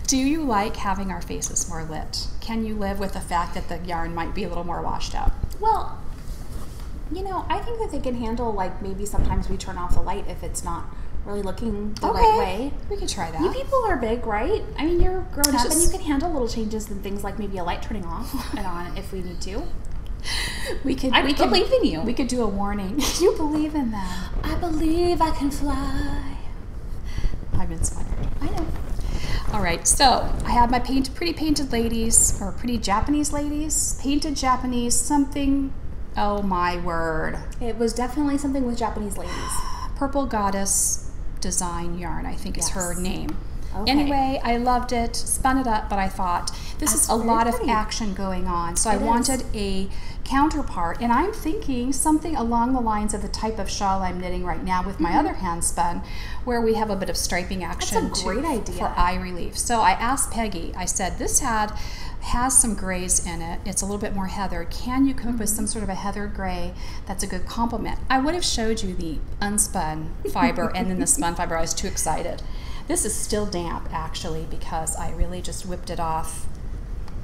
do you like having our faces more lit? Can you live with the fact that the yarn might be a little more washed out? Well, you know, I think that they can handle, like, maybe sometimes we turn off the light if it's not really looking the right way. We could try that. You people are big, right? I mean, you're grown up and you can handle little changes and things like maybe a light turning off and on if we need to. I believe in you. We could do a warning. You believe in them. I believe I can fly. I'm inspired. I know. All right, so I had my pretty painted ladies, or pretty Japanese ladies, painted Japanese something. Oh my word. It was definitely something with Japanese ladies. Purple Goddess Design Yarn, I think is her name. Okay. Anyway, I loved it, spun it up, but I thought this is a lot of action going on. So I wanted a counterpart, and I'm thinking something along the lines of the type of shawl I'm knitting right now with my other hand spun, where we have a bit of striping action. That's a great idea. For eye relief. So I asked Peggy, I said, this has some grays in it. It's a little bit more heathered. Can you come up with some sort of a heathered gray that's a good complement? I would have showed you the unspun fiber and then the spun fiber. I was too excited. This is still damp, actually, because I really just whipped it off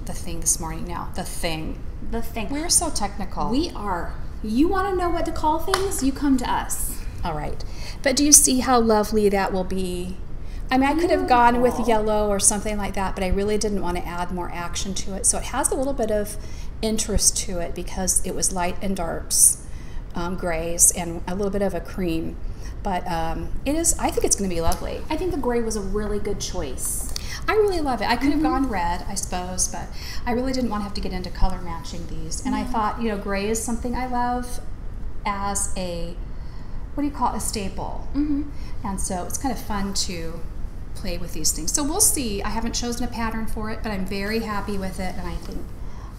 the thing this morning now. The thing. The thing. We're so technical. We are. You want to know what to call things? You come to us. All right. But do you see how lovely that will be? I mean, I could have gone with yellow or something like that, but I really didn't want to add more action to it. So it has a little bit of interest to it because it was light and darks, grays, and a little bit of a cream. But it is, I think it's going to be lovely. I think the gray was a really good choice. I really love it. I could have gone red, I suppose, but I really didn't want to have to get into color matching these. And I thought, you know, gray is something I love as a, what do you call it, a staple. And so it's kind of fun to play with these things. So we'll see. I haven't chosen a pattern for it, but I'm very happy with it, and I think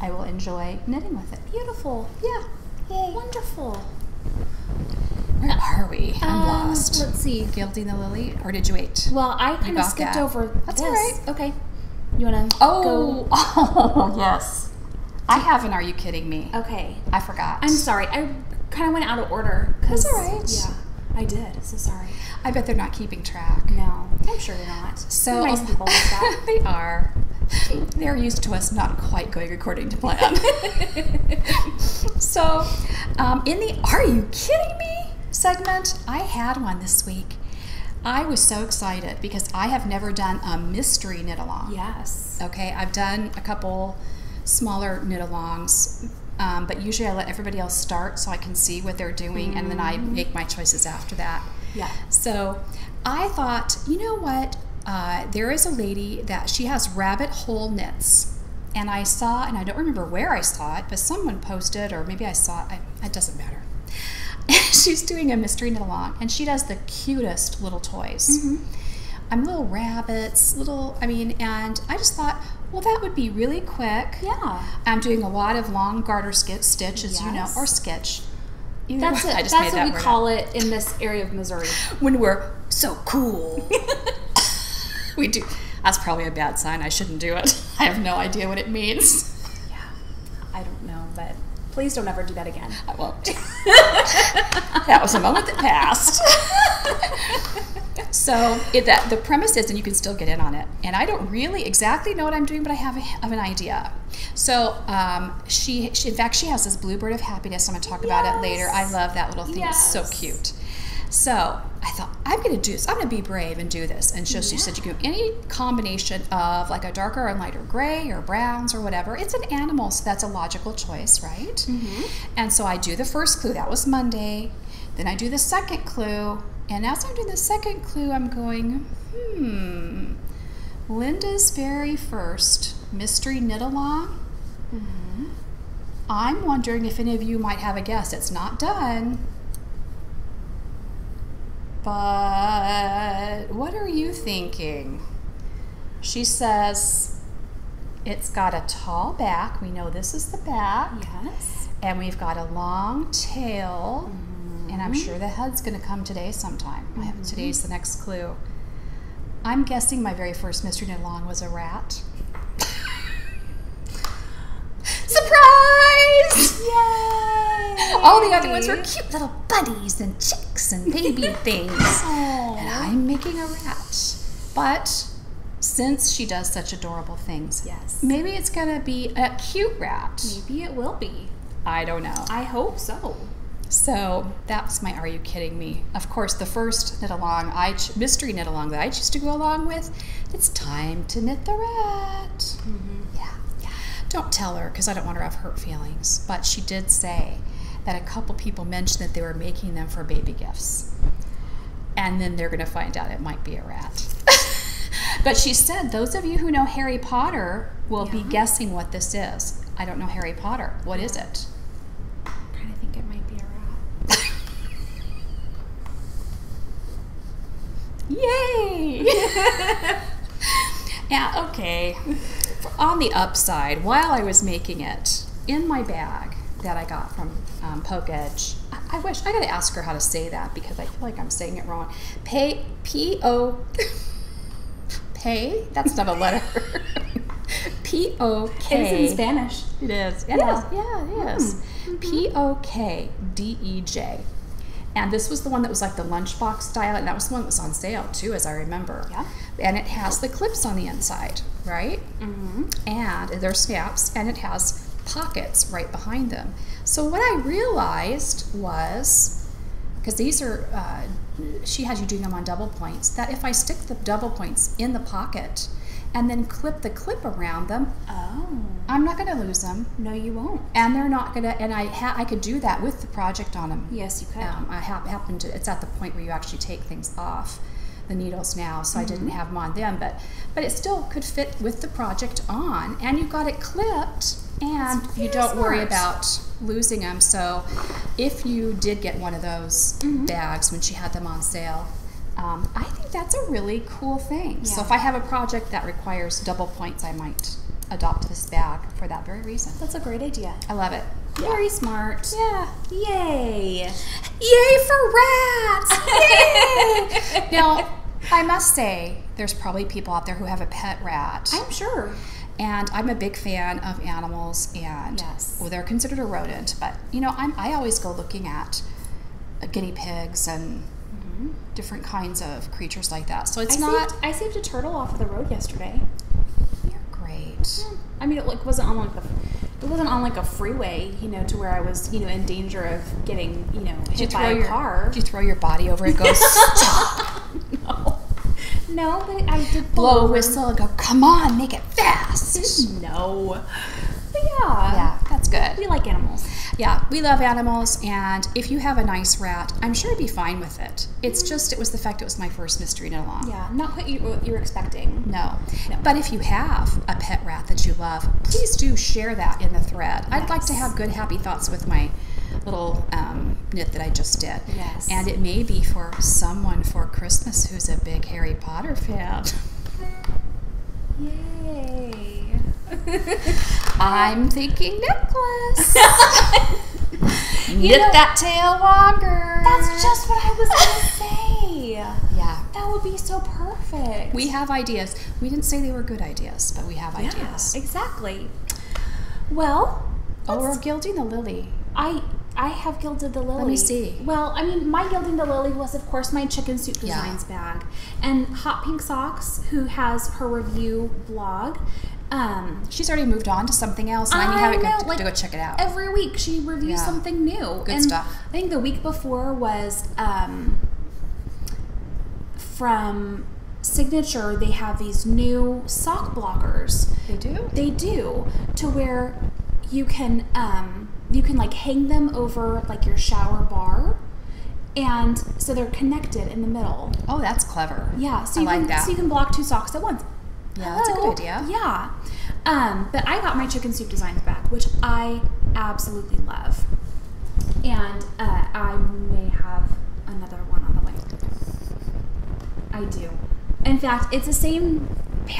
I will enjoy knitting with it. Beautiful. Yeah. Yay. Wonderful. Where are we? I'm lost. Let's see. Gilding the Lily, or did you wait? Well, I kind of skipped over That's this. all right. Okay. You want to go? Oh, yes. I have an Are You Kidding Me? Okay. I forgot. I'm sorry. I kind of went out of order. That's all right. Yeah, I did. So sorry. I bet they're not keeping track. No, I'm sure they're not. So they're nice people like that. They are. They're used to us not quite going according to plan. So, in the Are You Kidding Me segment, I had one this week. I was so excited because I have never done a mystery knit along. Yes. Okay, I've done a couple smaller knit alongs, but usually I let everybody else start so I can see what they're doing, and then I make my choices after that. Yeah. So I thought, you know what? There is a lady that she has rabbit hole knits, and I saw, and I don't remember where I saw it, but someone posted, or maybe I saw it. It doesn't matter. She's doing a mystery knit along, and she does the cutest little toys. Little rabbits, and I just thought, well, that would be really quick. Yeah. I'm doing a lot of long garter stitch, as you know, or sketch. That's what we call it in this area of Missouri. When we're so cool. We do. That's probably a bad sign. I shouldn't do it. I have no idea what it means. Yeah. I don't know, but please don't ever do that again. I won't. That was a moment that passed. So the premise is, and you can still get in on it, and I don't really exactly know what I'm doing, but I have an idea. So she in fact, she has this bluebird of happiness. I'm going to talk about it later. I love that little thing. It's so cute. So I thought, I'm going to do this. I'm going to be brave and do this. And so she said you can do any combination of like a darker and lighter gray or browns or whatever. It's an animal, so that's a logical choice, right? And so I do the first clue. That was Monday. Then I do the second clue. And as I'm doing the second clue, I'm going, Linda's very first mystery knit along. I'm wondering if any of you might have a guess. It's not done. But what are you thinking? She says it's got a tall back. We know this is the back. Yes. And we've got a long tail. And I'm sure the head's going to come today sometime. Today's the next clue. I'm guessing my very first mystery knit along was a rat. Surprise! Yay! All the other ones were cute little bunnies and chicks and baby things. And I'm making a rat. But since she does such adorable things, maybe it's going to be a cute rat. Maybe it will be. I don't know. I hope so. So that's my Are You Kidding Me? Of course, the first knit along, mystery knit along that I choose to go along with, it's time to knit the rat. Yeah. Don't tell her because I don't want her to have hurt feelings. But she did say that a couple people mentioned that they were making them for baby gifts. And then they're going to find out it might be a rat. But she said those of you who know Harry Potter will be guessing what this is. I don't know Harry Potter. What is it? I kind of think it might be a rat. Yay! Yeah, okay. On the upside, while I was making it, in my bag that I got from Poke Edge, I wish, I gotta ask her how to say that because I feel like I'm saying it wrong. Pay? That's not a letter. P-O-K. It's in Spanish. It is. It is. Yeah, it is. P-O-K-D-E-J. And this was the one that was like the lunchbox style, and that was the one that was on sale too, as I remember. Yeah. And it has the clips on the inside, right? And there's snaps, and it has pockets right behind them. So what I realized was, because these are, she has you doing them on double points, that if I stick the double points in the pocket and then clip the clip around them, I'm not going to lose them. No, you won't. And they're not going to, and I could do that with the project on them. Yes, you could. I happen to, it's at the point where you actually take things off the needles now, so I didn't have them on them, but it still could fit with the project on, and you got it clipped, and you don't worry about losing them. So if you did get one of those bags when she had them on sale, I think that's a really cool thing. So if I have a project that requires double points, I might adopt this bag for that very reason. That's a great idea. I love it. Very smart. Yeah. Yay. Yay for rats! Yay! Now, I must say, there's probably people out there who have a pet rat. I'm sure. And I'm a big fan of animals, and well, they're considered a rodent, but you know, I always go looking at guinea pigs and different kinds of creatures like that. So it's I saved a turtle off of the road yesterday. You're great. Yeah. I mean, it wasn't on like a freeway, you know, to where I was, you know, in danger of getting, you know, hit by a car. Did you throw your body over and go stop? No, but I did blow a whistle and go, come on, make it fast. No. But yeah, that's good. We like animals. Yeah, we love animals, and if you have a nice rat, I'm sure you'd be fine with it. It's just, it was the fact it was my first mystery knit along. Yeah, not what you were expecting. No. But if you have a pet rat that you love, please do share that in the thread. I'd like to have good, happy thoughts with my little knit that I just did. Yes. And it may be for someone for Christmas who's a big Harry Potter fan. Yay. I'm thinking necklace. Knit that tail longer. That's just what I was going to say. Yeah. That would be so perfect. We have ideas. We didn't say they were good ideas, but we have ideas. Exactly. Well, we're gilding the lily. I have gilded the lily. Let me see. Well, I mean, my gilding the lily was, of course, my Chicken Soup Designs bag. And Hot Pink Socks, who has her review blog, she's already moved on to something else, and I haven't got to go check it out. Every week she reviews something new. Good stuff. I think the week before was from Signature. They have these new sock blockers. They do? They do, to where you can like hang them over like your shower bar, and so they're connected in the middle. Oh, that's clever. Yeah, so I like that. So you can block two socks at once. Yeah, that's a good idea. Yeah. But I got my Chicken Soup Designs bag, which I absolutely love. And I may have another one on the way. I do. In fact, it's the same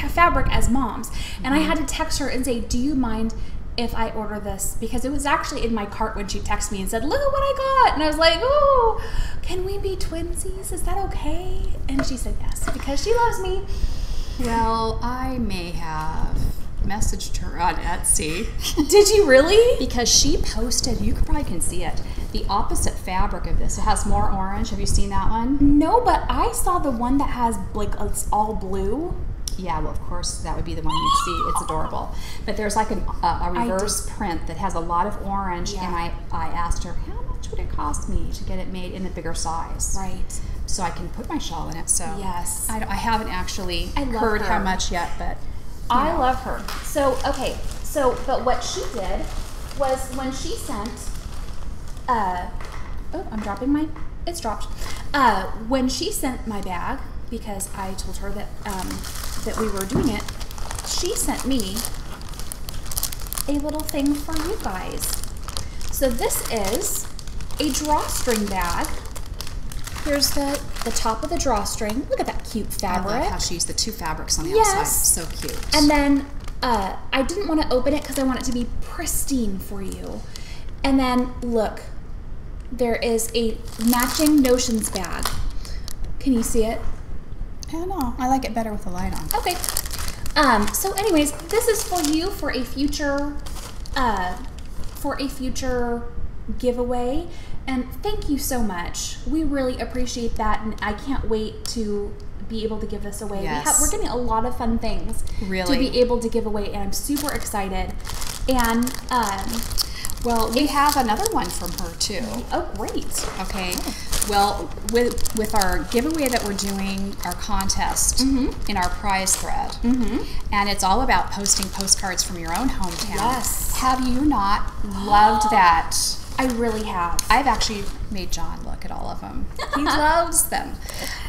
fabric as Mom's. And I had to text her and say, do you mind if I order this? Because it was actually in my cart when she texted me and said, look at what I got. And I was like, oh, can we be twinsies? Is that okay? And she said yes, because she loves me. Well, I may have messaged her on Etsy. Did you really? Because she posted, you probably can see it, the opposite fabric of this. It has more orange. Have you seen that one? No, but I saw the one that has, like, it's all blue. Yeah, well, of course, that would be the one you'd see. It's adorable. But there's like a reverse print that has a lot of orange, and I asked her, how much would it cost me to get it made in a bigger size? Right. So I can put my shawl in it. So yes. I haven't actually heard how much yet, but I love her. So, okay, but what she did was when she sent, oh, I'm dropping my, it's dropped. When she sent my bag, because I told her that, that we were doing it, she sent me a little thing for you guys. So this is a drawstring bag. Here's the top of the drawstring. Look at that cute fabric. I love how she used the two fabrics on the outside. So cute. And then I didn't want to open it because I want it to be pristine for you. And then look, there is a matching Notions bag. Can you see it? I don't know. I like it better with the light on. Okay. So anyways, this is for you for a future giveaway. And thank you so much. We really appreciate that, and I can't wait to be able to give this away. Yes. We're getting a lot of fun things to be able to give away, and I'm super excited. And well, we have another one from her too. Oh, great. Okay. Well, with our giveaway that we're doing, our contest in our prize thread, and it's all about posting postcards from your own hometown. Yes. Have you not loved that? I really have. I've actually made John look at all of them. He loves them.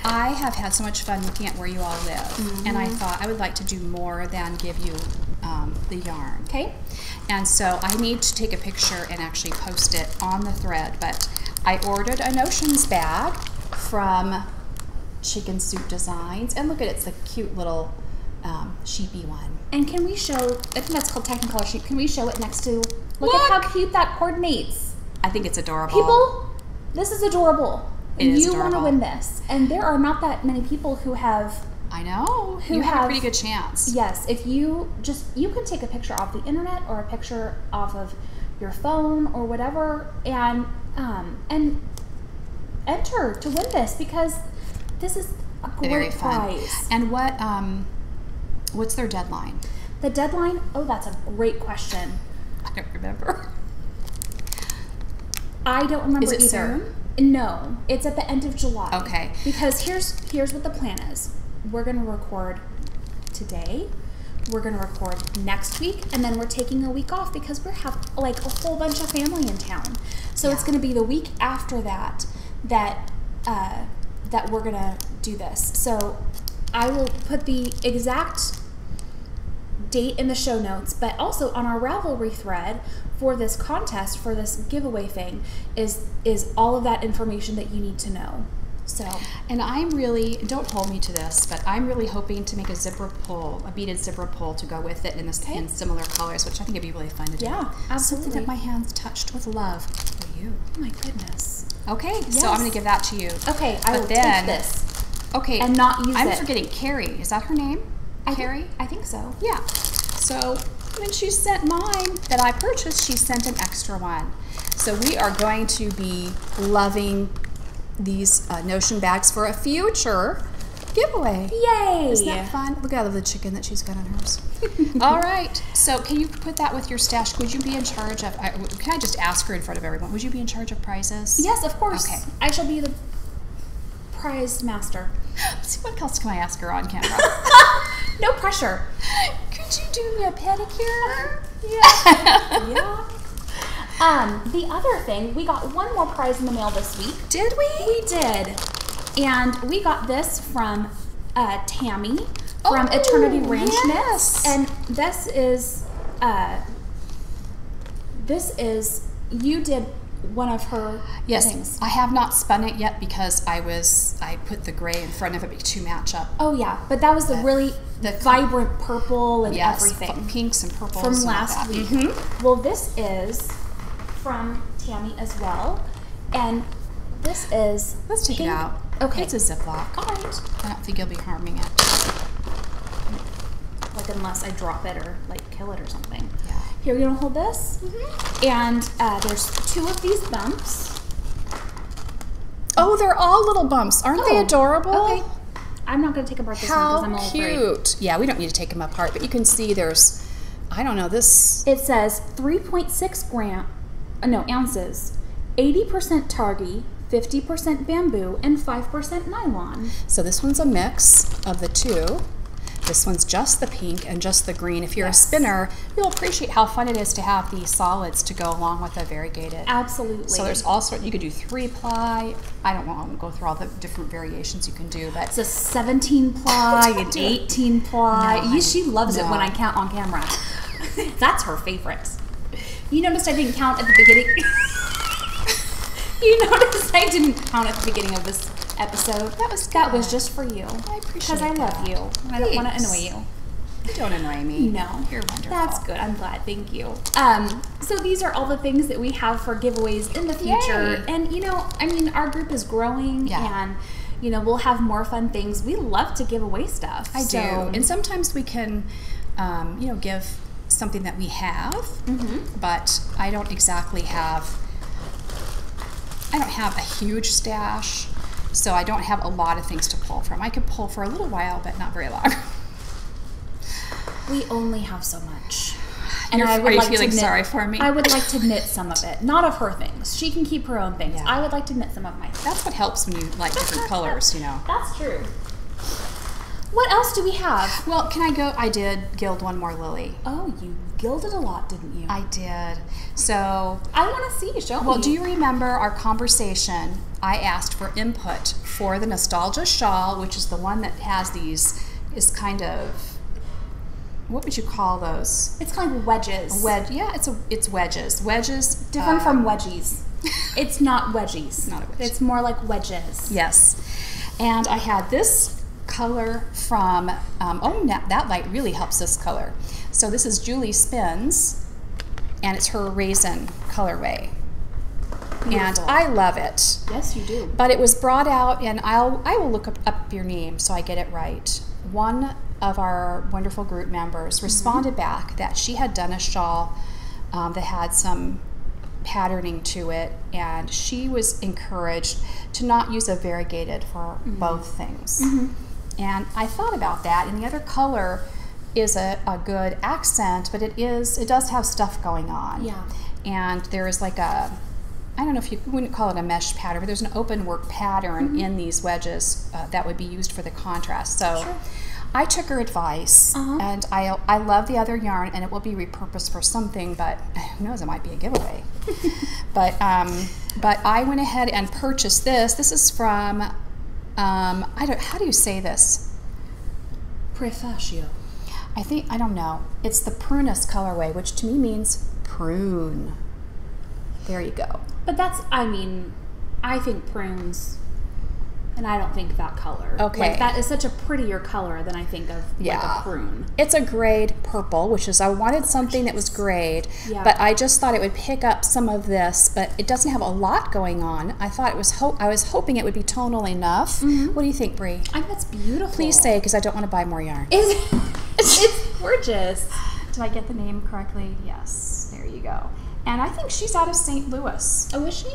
I have had so much fun looking at where you all live, and I thought I would like to do more than give you the yarn. Okay. And so I need to take a picture and actually post it on the thread, but I ordered a Notions bag from Chicken Soup Designs, and look at it, it's a cute little sheepy one. And can we show, I think that's called Technicolor sheep, can we show it next to, look at how cute that coordinates. I think it's adorable. People, this is adorable. It is you adorable. want to win this. And there are not that many people who have... I know. You have a pretty good chance. Yes. If you can take a picture off the internet or a picture off of your phone or whatever and enter to win this, because this is a great prize. And what's their deadline? The deadline? Oh, that's a great question. I don't remember. I don't remember either. Is it soon? No, it's at the end of July. Okay. Because here's what the plan is. We're going to record today. We're going to record next week, and then we're taking a week off because we have like a whole bunch of family in town. So it's going to be the week after that we're going to do this. So I will put the exact date in the show notes, but also on our Ravelry thread for this contest, for this giveaway thing, is all of that information that you need to know. So, and I'm really, don't hold me to this, but I'm really hoping to make a zipper pull, a beaded zipper pull to go with it in similar colors, which I think it'd be really fun to do. Yeah, absolutely. Something that my hands touched with love for you. Oh my goodness. Okay, yes. So I'm going to give that to you. Okay, I will take this. Okay. And not use it. I'm forgetting Carrie. Is that her name? Carrie? I think so. Yeah. So when she sent mine that I purchased, she sent an extra one. So we are going to be loving these Notion bags for a future giveaway. Yay! Isn't that fun? Look at the chicken that she's got on hers. All right. So can you put that with your stash? Would you be in charge of, can I just ask her in front of everyone, would you be in charge of prizes? Yes, of course. Okay. I shall be the prize master. Let's see, what else can I ask her on camera? No pressure. Could you do me a pedicure? Yeah. Yeah. The other thing, we got one more prize in the mail this week. Did we? We did. And we got this from Tammy from Eternity Ranch Knits. And this is, you did one of her things. I have not spun it yet because I put the gray in front of it to match up. Oh yeah, but that was the vibrant purple and everything. Pinks and purples from last week. Well, this is from Tammy as well, and this is. Let's take it out. Okay, it's a Ziploc. All right. I don't think you'll be harming it. Like unless I drop it or like kill it or something. Yeah. Here, you gonna hold this, and there's 2 of these bumps. Oh, they're all little bumps. Aren't they adorable? Okay. I'm not gonna take apart this one because I'm a little afraid. How cute. Yeah, we don't need to take them apart, but you can see there's, I don't know, this. It says 3.6 ounces, 80% targi, 50% bamboo, and 5% nylon. So this one's a mix of the two. This one's just the pink and just the green. If you're a spinner, you'll appreciate how fun it is to have these solids to go along with a variegated. Absolutely. So there's all sorts, you could do 3-ply. I don't want to go through all the different variations you can do, but. It's a 17-ply, an 18-ply. No, she loves it when I count on camera. That's her favorite. You noticed I didn't count at the beginning. You noticed I didn't count at the beginning of this episode. That was just for you. I appreciate because I love you. And I don't want to annoy you. You don't annoy me. No. You're wonderful. That's good. I'm glad. Thank you. So these are all the things that we have for giveaways in the future. Yay. And, you know, I mean, our group is growing and, you know, we'll have more fun things. We love to give away stuff. I do. And sometimes we can, you know, give something that we have, but I don't exactly have, I don't have a huge stash, so I don't have a lot of things to pull from. I could pull for a little while, but not very long. We only have so much. And are you feeling sorry for me? I would like to knit some of it. Not of her things. She can keep her own things. Yeah. I would like to knit some of my things. That's what helps when you like different colors, you know. That's true. What else do we have? Well, can I go? I did gild one more lily. Oh, you gilded a lot, didn't you? I did. So I want to see. Show me. Well, do you remember our conversation? I asked for input for the nostalgia shawl, which is the one that has these, is kind of, what would you call those? It's kind of wedges. Yeah, it's wedges. Wedges. Different from wedgies. It's not wedgies. It's not a wedge. It's more like wedges. Yes. And I had this color from, that light really helps this color. So this is Julie Spins, and it's her raisin colorway. Beautiful. And I love it. Yes, you do. But it was brought out, and I will look up your name so I get it right. One of our wonderful group members responded back that she had done a shawl that had some patterning to it, and she was encouraged to not use a variegated for both things. And I thought about that, and the other color is a good accent, but it does have stuff going on. Yeah. And there is like a, I don't know if you wouldn't call it a mesh pattern, but there's an open work pattern in these wedges that would be used for the contrast. So sure. I took her advice, and I love the other yarn, and it will be repurposed for something, but who knows, it might be a giveaway. But I went ahead and purchased this. This is from, how do you say this? Prefaccio. I don't know. It's the Prunus colorway, which to me means prune. There you go. But that's, I think prunes, and I don't think that color. Okay. Like, that is such a prettier color than I think of like a prune. It's a grade purple, which is, I wanted something that was grade, but I just thought it would pick up some of this, but it doesn't have a lot going on. I thought I was hoping it would be tonal enough. What do you think, Bri? I think that's beautiful. Please say, because I don't want to buy more yarn. It's gorgeous. Did I get the name correctly? Yes. There you go. And I think she's out of St. Louis. Oh, is she?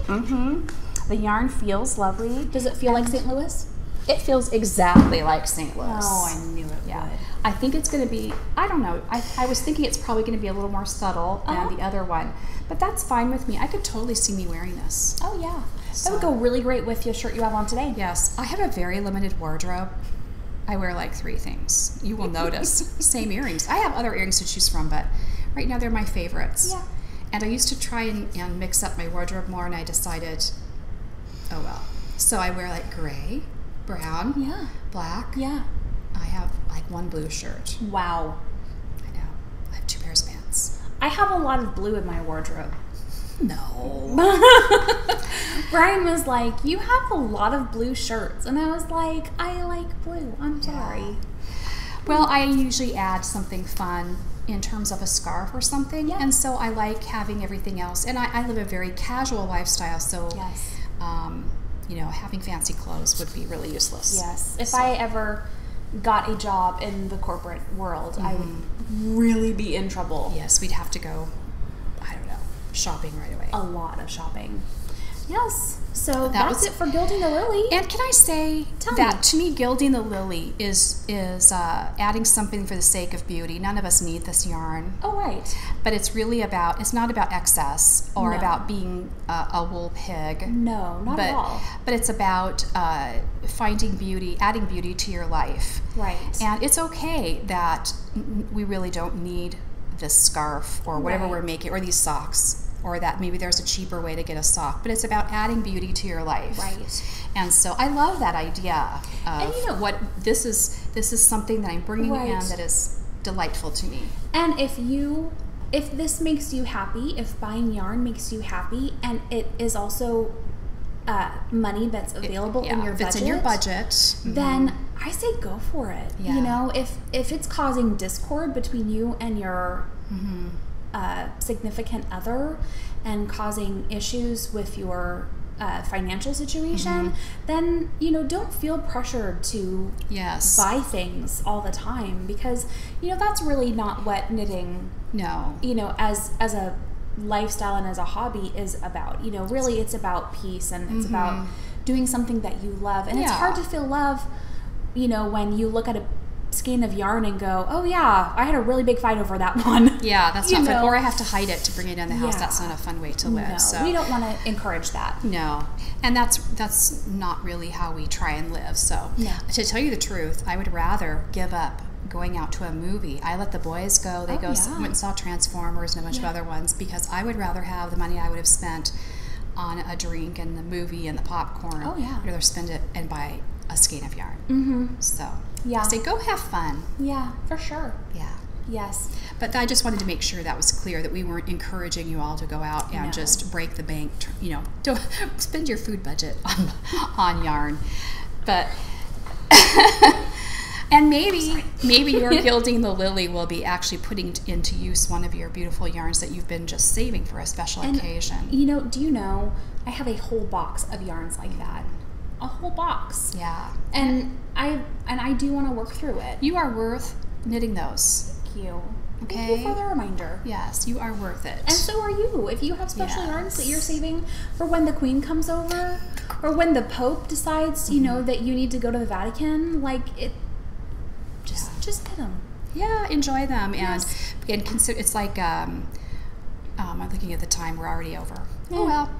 The yarn feels lovely. Does it feel like St. Louis? It feels exactly like St. Louis. Oh, I knew it would. I think it's going to be, I don't know, I was thinking it's probably going to be a little more subtle than the other one. But that's fine with me. I could totally see me wearing this. Oh, yeah. That would go really great with your shirt you have on today. Yes. I have a very limited wardrobe. I wear like 3 things. You will notice. Same earrings. I have other earrings to choose from, but right now they're my favorites. Yeah. And I used to try and mix up my wardrobe more, and I decided, oh well. So I wear like gray, brown, black. Yeah. I have like 1 blue shirt. Wow. I know. I have 2 pairs of pants. I have a lot of blue in my wardrobe. No. Brian was like, you have a lot of blue shirts. And I was like, I like blue. I'm sorry. Well, I usually add something fun in terms of a scarf or something. Yeah. And so I like having everything else. And I live a very casual lifestyle, so having fancy clothes would be really useless. Yes. If I ever got a job in the corporate world, I would really be in trouble. Yes, we'd have to go, I don't know, shopping right away. A lot of shopping. Yes. So that's it for Gilding the Lily. And can I say to me, Gilding the Lily is adding something for the sake of beauty. None of us need this yarn. Oh, right. But it's really it's not about excess or about being a wool pig. No, not at all. But it's about finding beauty, adding beauty to your life. Right. And it's okay that we really don't need this scarf or whatever we're making, or these socks. Or that maybe there's a cheaper way to get a sock, but it's about adding beauty to your life. Right. And so I love that idea of what this is something that I'm bringing in that is delightful to me. And if this makes you happy, if buying yarn makes you happy, and it is also money that's available in your budget, if it's in your budget, then I say go for it. Yeah. You know, if it's causing discord between you and your significant other and causing issues with your financial situation, then don't feel pressured to buy things all the time, because that's really not what knitting as a lifestyle and as a hobby is about. Really it's about peace, and it's about doing something that you love, and it's hard to feel love when you look at a skein of yarn and go, oh yeah, I had a really big fight over that one. Yeah, that's not fun. Or I have to hide it to bring it in the house. That's not a fun way to live. No, so we don't want to encourage that. No, and that's not really how we try and live. So to tell you the truth, I would rather give up going out to a movie. I let the boys go. They went and saw Transformers and a bunch of other ones, because I would rather have the money I would have spent on a drink and the movie and the popcorn. I'd rather spend it and buy a skein of yarn. So I say go have fun. Yeah, for sure. Yeah. Yes. But I just wanted to make sure that was clear, that we weren't encouraging you all to go out and just break the bank, don't spend your food budget on yarn. But and maybe your Gilding the Lily will be actually putting into use one of your beautiful yarns that you've been just saving for a special occasion. Do you know, I have a whole box of yarns like that. A whole box. Yeah. And I do want to work through it. You are worth knitting those. Thank you. Okay. Thank you for the reminder. Yes, you are worth it. And so are you. If you have special yarns that you're saving for when the Queen comes over, or when the Pope decides, that you need to go to the Vatican, just get them. Yeah, enjoy them, and consider. It's like I'm looking at the time. We're already over. Oh well,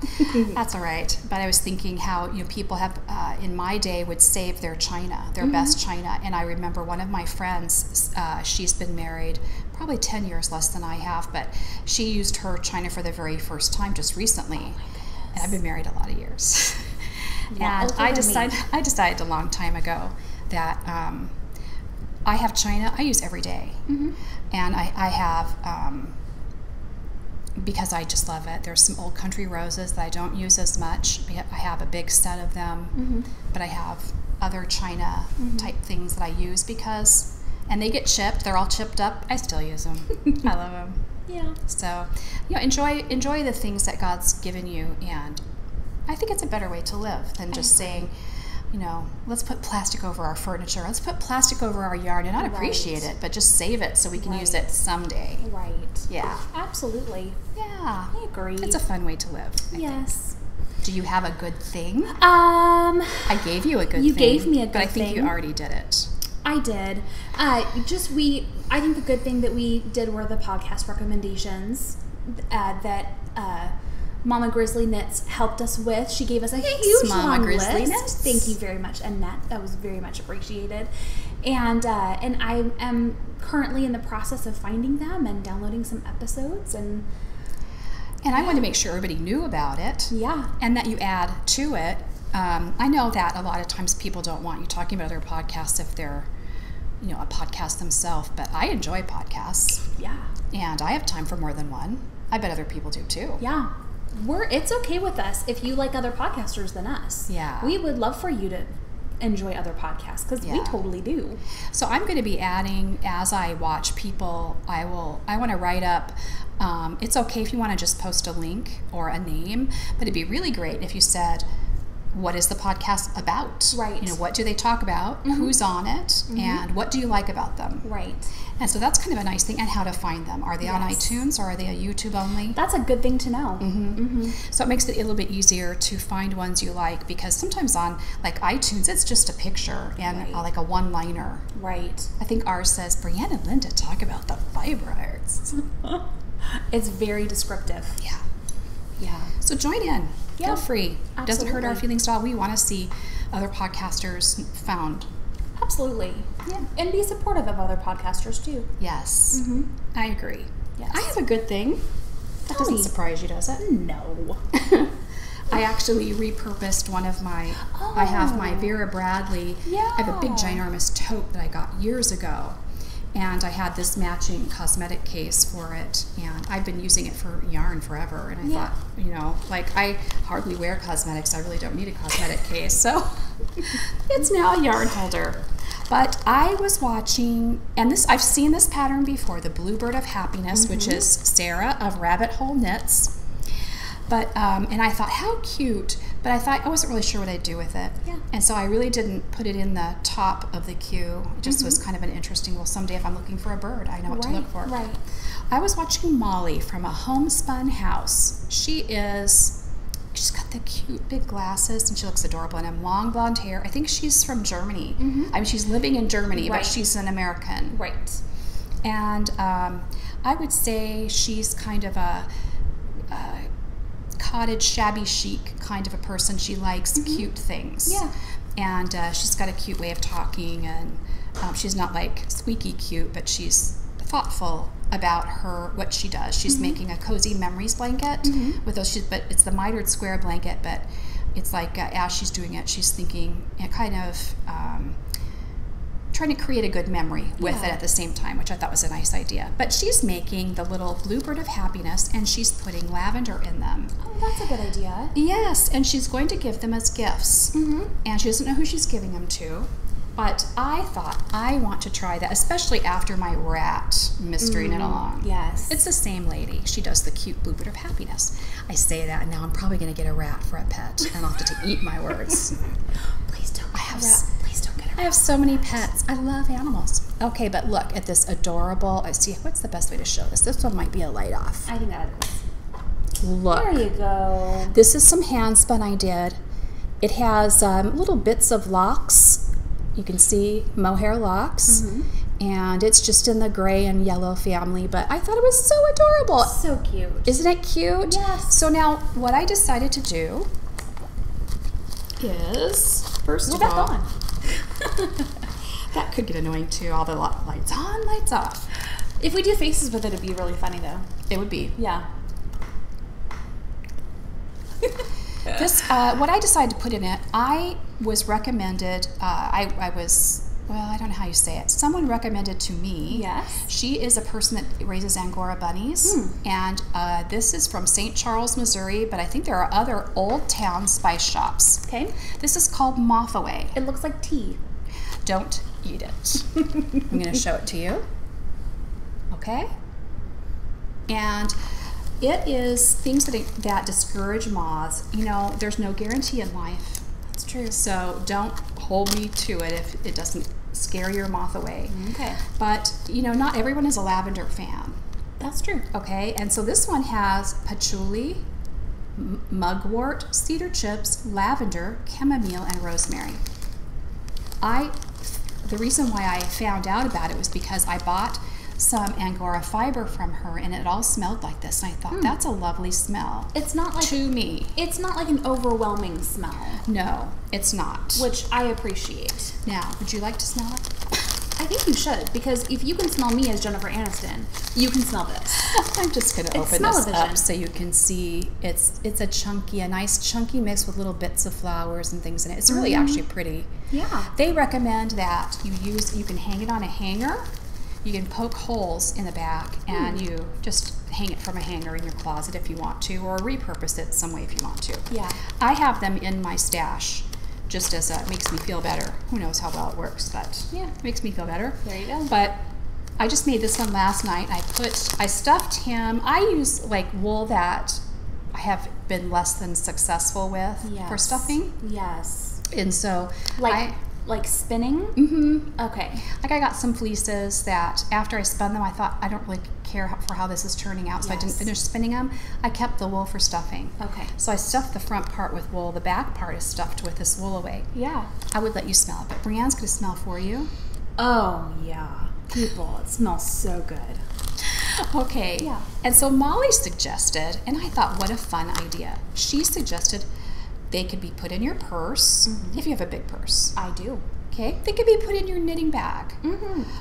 that's all right. But I was thinking how people have in my day would save their china, their best china. And I remember one of my friends. She's been married probably 10 years less than I have, but she used her china for the very first time just recently. Oh my goodness. And I've been married a lot of years. And I decided a long time ago that I have china I use every day, and I have. Because I just love it. There's some old country roses that I don't use as much. I have a big set of them, but I have other china type things that I use and they get chipped. They're all chipped up. I still use them. I love them. Yeah. So, enjoy the things that God's given you, and I think it's a better way to live than just saying, let's put plastic over our furniture. Let's put plastic over our yarn and not appreciate it, but just save it so we can use it someday. Right. Yeah. Absolutely. Yeah. I agree. It's a fun way to live. I think. Do you have a good thing? I gave you a good thing. You gave me a good thing. But I think you already did it. I did. I think the good thing that we did were the podcast recommendations that Mama Grizzly Knits helped us with. She gave us a huge long list. Thank you very much, Annette. That was very much appreciated. And I am currently in the process of finding them and downloading some episodes. And I wanted to make sure everybody knew about it. Yeah. And that you add to it. I know that a lot of times people don't want you talking about other podcasts if they're, a podcast themselves. But I enjoy podcasts. Yeah. And I have time for more than one. I bet other people do too. Yeah. It's okay with us if you like other podcasters than us. Yeah. We would love for you to enjoy other podcasts, because we totally do. So I'm going to be adding, as I watch people, I want to write up, it's okay if you want to just post a link or a name, but it'd be really great if you said, what is the podcast about? Right. What do they talk about? Who's on it? And what do you like about them? Right. And so that's kind of a nice thing. And how to find them. Are they on iTunes, or are they a YouTube only? That's a good thing to know. So it makes it a little bit easier to find ones you like, because sometimes on iTunes, it's just a picture and like a one-liner. Right. I think ours says, Brianne and Linda talk about the fiber arts. It's very descriptive. Yeah. Yeah. So join in. Yeah. Feel free. Absolutely. Doesn't hurt our feelings at all. We want to see other podcasters found. Absolutely. Yeah. And be supportive of other podcasters too. Yes. I agree. Yes. I have a good thing. That doesn't surprise you, does it? No. I actually repurposed one of my, I have my Vera Bradley. Yeah. I have a big ginormous tote that I got years ago. And I had this matching cosmetic case for it, and I've been using it for yarn forever. And I thought, I hardly wear cosmetics. I really don't need a cosmetic case. So it's now a yarn holder. But I was watching, and I've seen this pattern before, the Bluebird of Happiness, which is Sarah of Rabbit Hole Knits. But, and I thought, how cute. But I wasn't really sure what I'd do with it. Yeah. And so I really didn't put it in the top of the queue. It just was kind of an interesting, well, someday if I'm looking for a bird, I know what to look for. Right. I was watching Molly from A Homespun House. She is she's got the cute big glasses, and she looks adorable, and long blonde hair. I think she's from Germany. I mean, she's living in Germany, but she's an American. Right. And I would say she's kind of a cottage, shabby chic kind of a person. She likes cute things. Yeah. And she's got a cute way of talking, and she's not like squeaky cute, but she's thoughtful about what she does. She's making a cozy memories blanket with those. But it's the mitered square blanket, but it's like as she's doing it, she's thinking and kind of trying to create a good memory with it at the same time, which I thought was a nice idea. But she's making the little bluebird of happiness, and she's putting lavender in them. Oh, that's a good idea. Yes, and she's going to give them as gifts. And she doesn't know who she's giving them to. But I thought, I want to try that, especially after my rat mystery knit along. Yes. It's the same lady. She does the cute bluebird of happiness. I say that, and now I'm probably going to get a rat for a pet, and I'll have to eat my words. Please don't get a rat. Please don't get a rat. I have so many pets. I love animals. Okay, but look at this adorable, I see, what's the best way to show this? This one might be a light off. I think that is. Look. There you go. This is some hand spun I did. It has little bits of locks. You can see mohair locks, and it's just in the gray and yellow family, but I thought it was so adorable. So cute. Isn't it cute? Yes. So now what I decided to do is, first of all, on. that could get annoying too, all the lights on, lights off. If we do faces with it, it'd be really funny though. It would be. Yeah. This, what I decided to put in it, I was recommended, I was, well, I don't know how you say it. Someone recommended to me. Yes. She is a person that raises Angora bunnies. And this is from St. Charles, Missouri, but I think there are other old town spice shops. Okay. This is called Moth Away. It looks like tea. Don't eat it. I'm going to show it to you. Okay? And it is things that discourage moths. You know, there's no guarantee in life. That's true. So don't hold me to it if it doesn't scare your moth away. Okay. But, you know, not everyone is a lavender fan. That's true. Okay, and so this one has patchouli, mugwort, cedar chips, lavender, chamomile, and rosemary. The reason why I found out about it was because I bought some Angora fiber from her, and it all smelled like this, and I thought that's a lovely smell. It's not like to me. It's not like an overwhelming smell. No, it's not. Which I appreciate. Now, would you like to smell it? I think you should, because if you can smell me as Jennifer Aniston, you can smell this. I'm just going to open this up so you can see. It's a nice chunky mix with little bits of flowers and things in it. It's really actually pretty. Yeah. They recommend that you can hang it on a hanger. You can poke holes in the back, and you just hang it from a hanger in your closet if you want to, or repurpose it some way if you want to. Yeah. I have them in my stash just as it makes me feel better. Who knows how well it works, but yeah, it makes me feel better. There you go. But I just made this one last night. I stuffed him. I use like wool that I have been less than successful with for stuffing. Yes. And so like spinning? Mm-hmm. Okay. Like I got some fleeces that after I spun them, I thought I don't really care for how this is turning out, so I didn't finish spinning them. I kept the wool for stuffing. Okay. So I stuffed the front part with wool. The back part is stuffed with this wool away. Yeah. I would let you smell it, but Brianne's going to smell for you. Oh, yeah. People, it smells so good. Okay. Yeah. And so Molly suggested, and I thought, what a fun idea. She suggested they could be put in your purse, if you have a big purse. I do. Okay. They could be put in your knitting bag.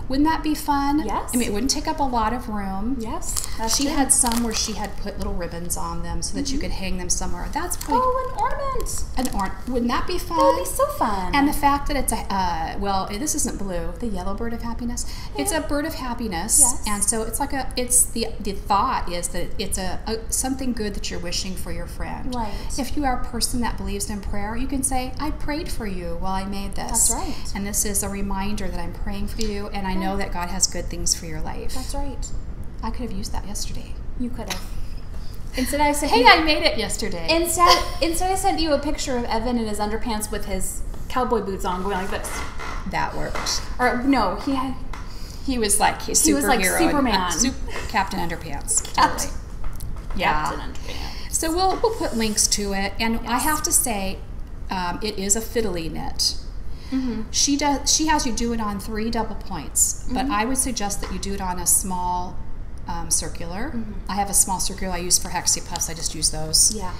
Wouldn't that be fun? Yes. I mean, it wouldn't take up a lot of room. Yes. She had some where she had put little ribbons on them so that you could hang them somewhere. That's probably an ornament. Wouldn't that be fun? That would be so fun. And the fact that it's a well, this isn't blue, the yellow bird of happiness. Yeah. It's a bird of happiness. Yes. And so it's like the thought is that it's something good that you're wishing for your friend. Right. If you are a person that believes in prayer, you can say, I prayed for you while I made this. That's right. And this is a reminder that I'm praying for you, and I know that God has good things for your life. That's right. I could have used that yesterday. You could have. Instead, I said, "Hey, I made it yesterday." Instead, I sent you a picture of Evan in his underpants with his cowboy boots on, going like this. That worked. Or no, he was like superhero. Superman, Captain Underpants. Captain Totally. Underpants. So we'll put links to it, and I have to say, it is a fiddly knit. Mm-hmm. She has you do it on 3 double points, but I would suggest that you do it on a small circular. Mm-hmm. I have a small circular I use for hexapuffs. I just use those. Yeah.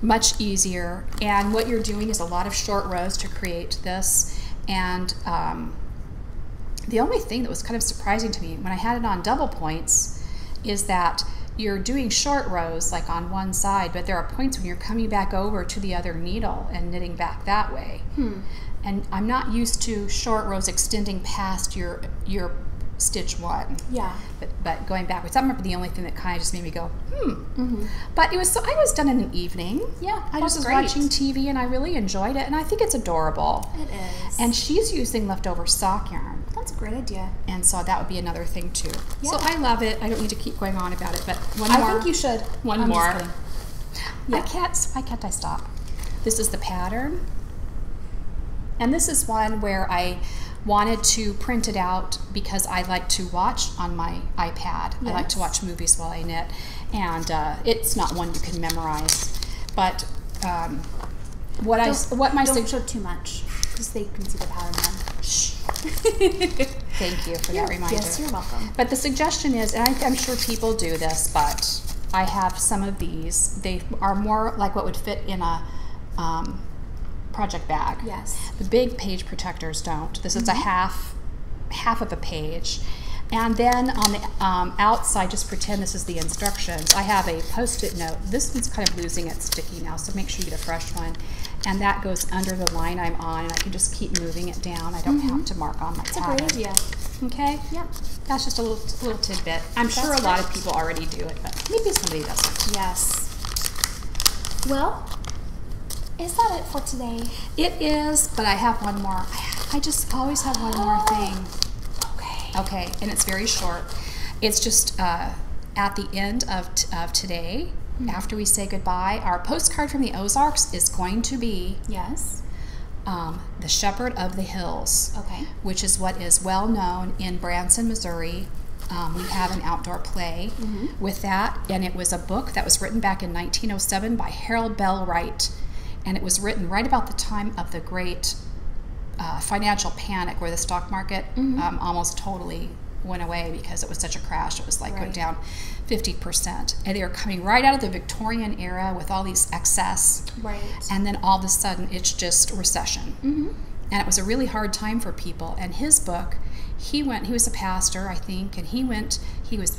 Much easier. And what you're doing is a lot of short rows to create this. And the only thing that was kind of surprising to me when I had it on double points is that you're doing short rows like on one side, but there are points when you're coming back over to the other needle and knitting back that way. And I'm not used to short rows extending past your stitch 1. Yeah. But going backwards, I remember the only thing that kind of just made me go, But I was done in an evening. Yeah, I just was watching TV and I really enjoyed it, and I think it's adorable. It is. And she's using leftover sock yarn. That's a great idea. And so that would be another thing too. Yeah. So I love it. I don't need to keep going on about it, but one more. I think you should. One more. Yeah. Why can't I stop? This is the pattern. And this is one where I wanted to print it out because I like to watch on my iPad. Yes. I like to watch movies while I knit, and it's not one you can memorize. But don't show too much because they can see the pattern then. Shh. Thank you for that reminder. Yes, you're welcome. But the suggestion is, and I'm sure people do this, but I have some of these. They are more like what would fit in a project bag. Yes. The big page protectors don't. This is a half of a page. And then on the outside, just pretend this is the instructions. I have a Post-it note. This one's kind of losing its sticky now, so make sure you get a fresh one. And that goes under the line I'm on, and I can just keep moving it down. I don't have to mark on my pattern. That's a great idea. Okay? Yep. That's just a little tidbit. I'm sure a lot of people already do it, but maybe somebody doesn't. Yes. Well, is that it for today? It is, but I have one more. I just always have one more thing. Okay, and it's very short. It's just at the end of today, after we say goodbye, our postcard from the Ozarks is going to be the Shepherd of the Hills, which is what is well known in Branson, Missouri. We have an outdoor play with that, and it was a book that was written back in 1907 by Harold Bell Wright, and it was written right about the time of the great financial panic where the stock market almost totally went away because it was such a crash. It was like went down 50%. And they were coming right out of the Victorian era with all these excess. Right. And then all of a sudden it's just recession. And it was a really hard time for people. And his book, he was a pastor, I think, and he was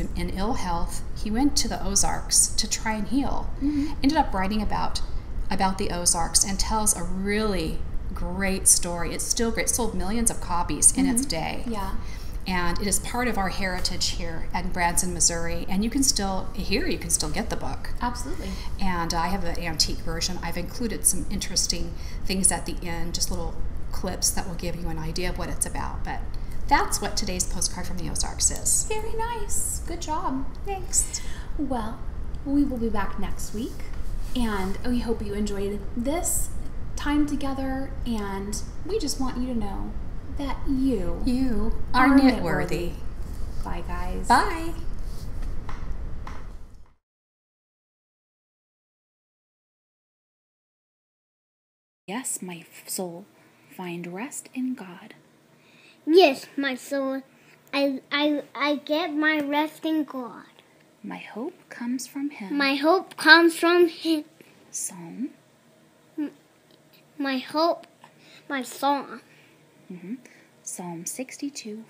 in ill health. He went to the Ozarks to try and heal. Ended up writing about the Ozarks and tells a really great story. It's still great. It sold millions of copies in its day. Yeah. And it is part of our heritage here in Branson, Missouri. And you can still get the book. Absolutely. And I have an antique version. I've included some interesting things at the end, just little clips that will give you an idea of what it's about. But that's what today's postcard from the Ozarks is. Very nice. Good job. Thanks. Well, we will be back next week. And we hope you enjoyed this time together, and we just want you to know that you are knitworthy. Bye, guys. Bye. Yes, my soul, find rest in God. Yes, my soul, I get my rest in God. My hope comes from Him. My hope comes from Him. Psalm. My hope, my song. Psalm 62:5.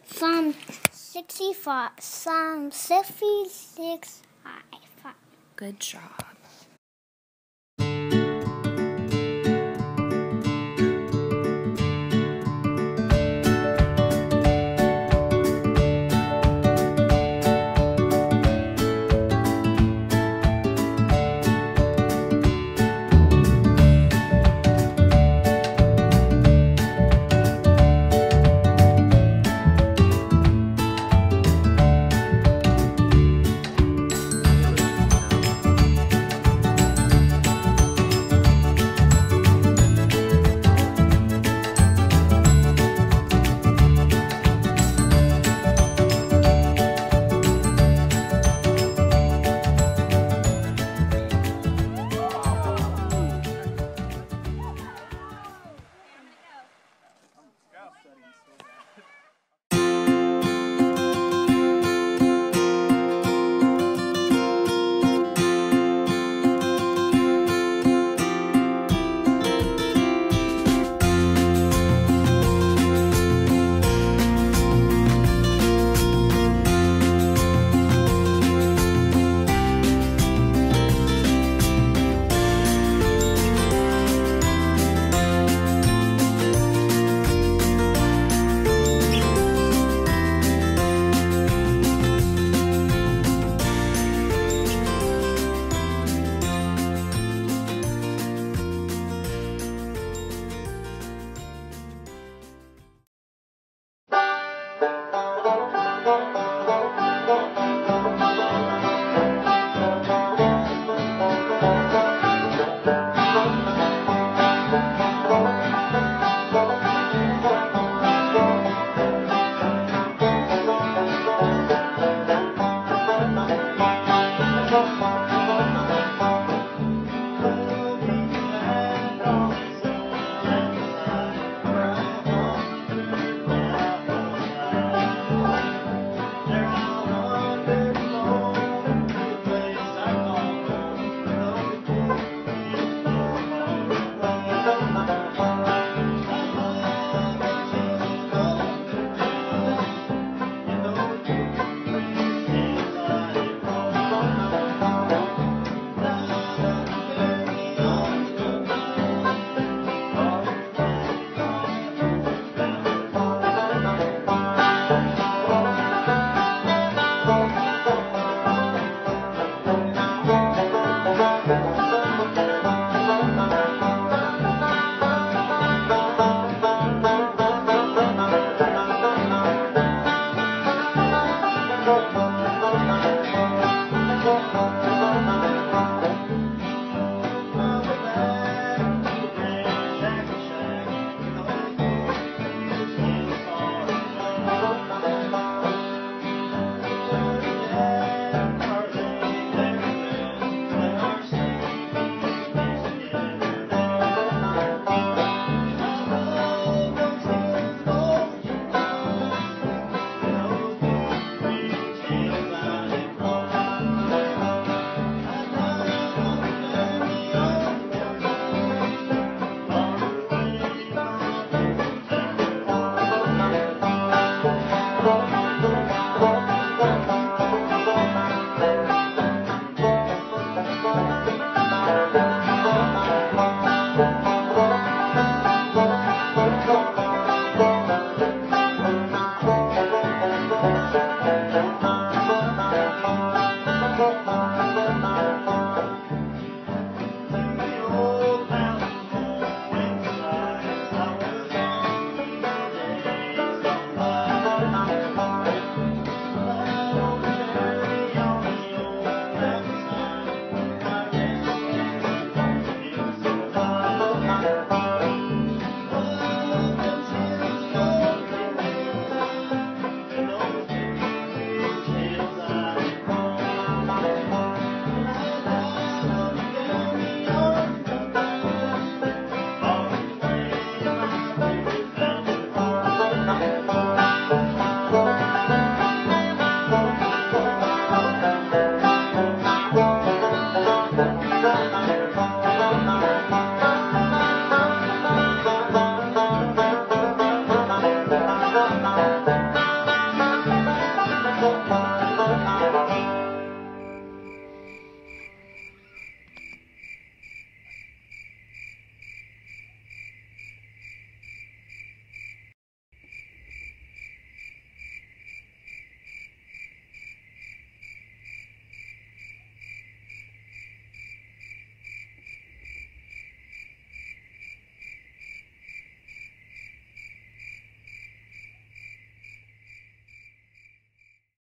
Psalm 65. Psalm 66:5. Good job.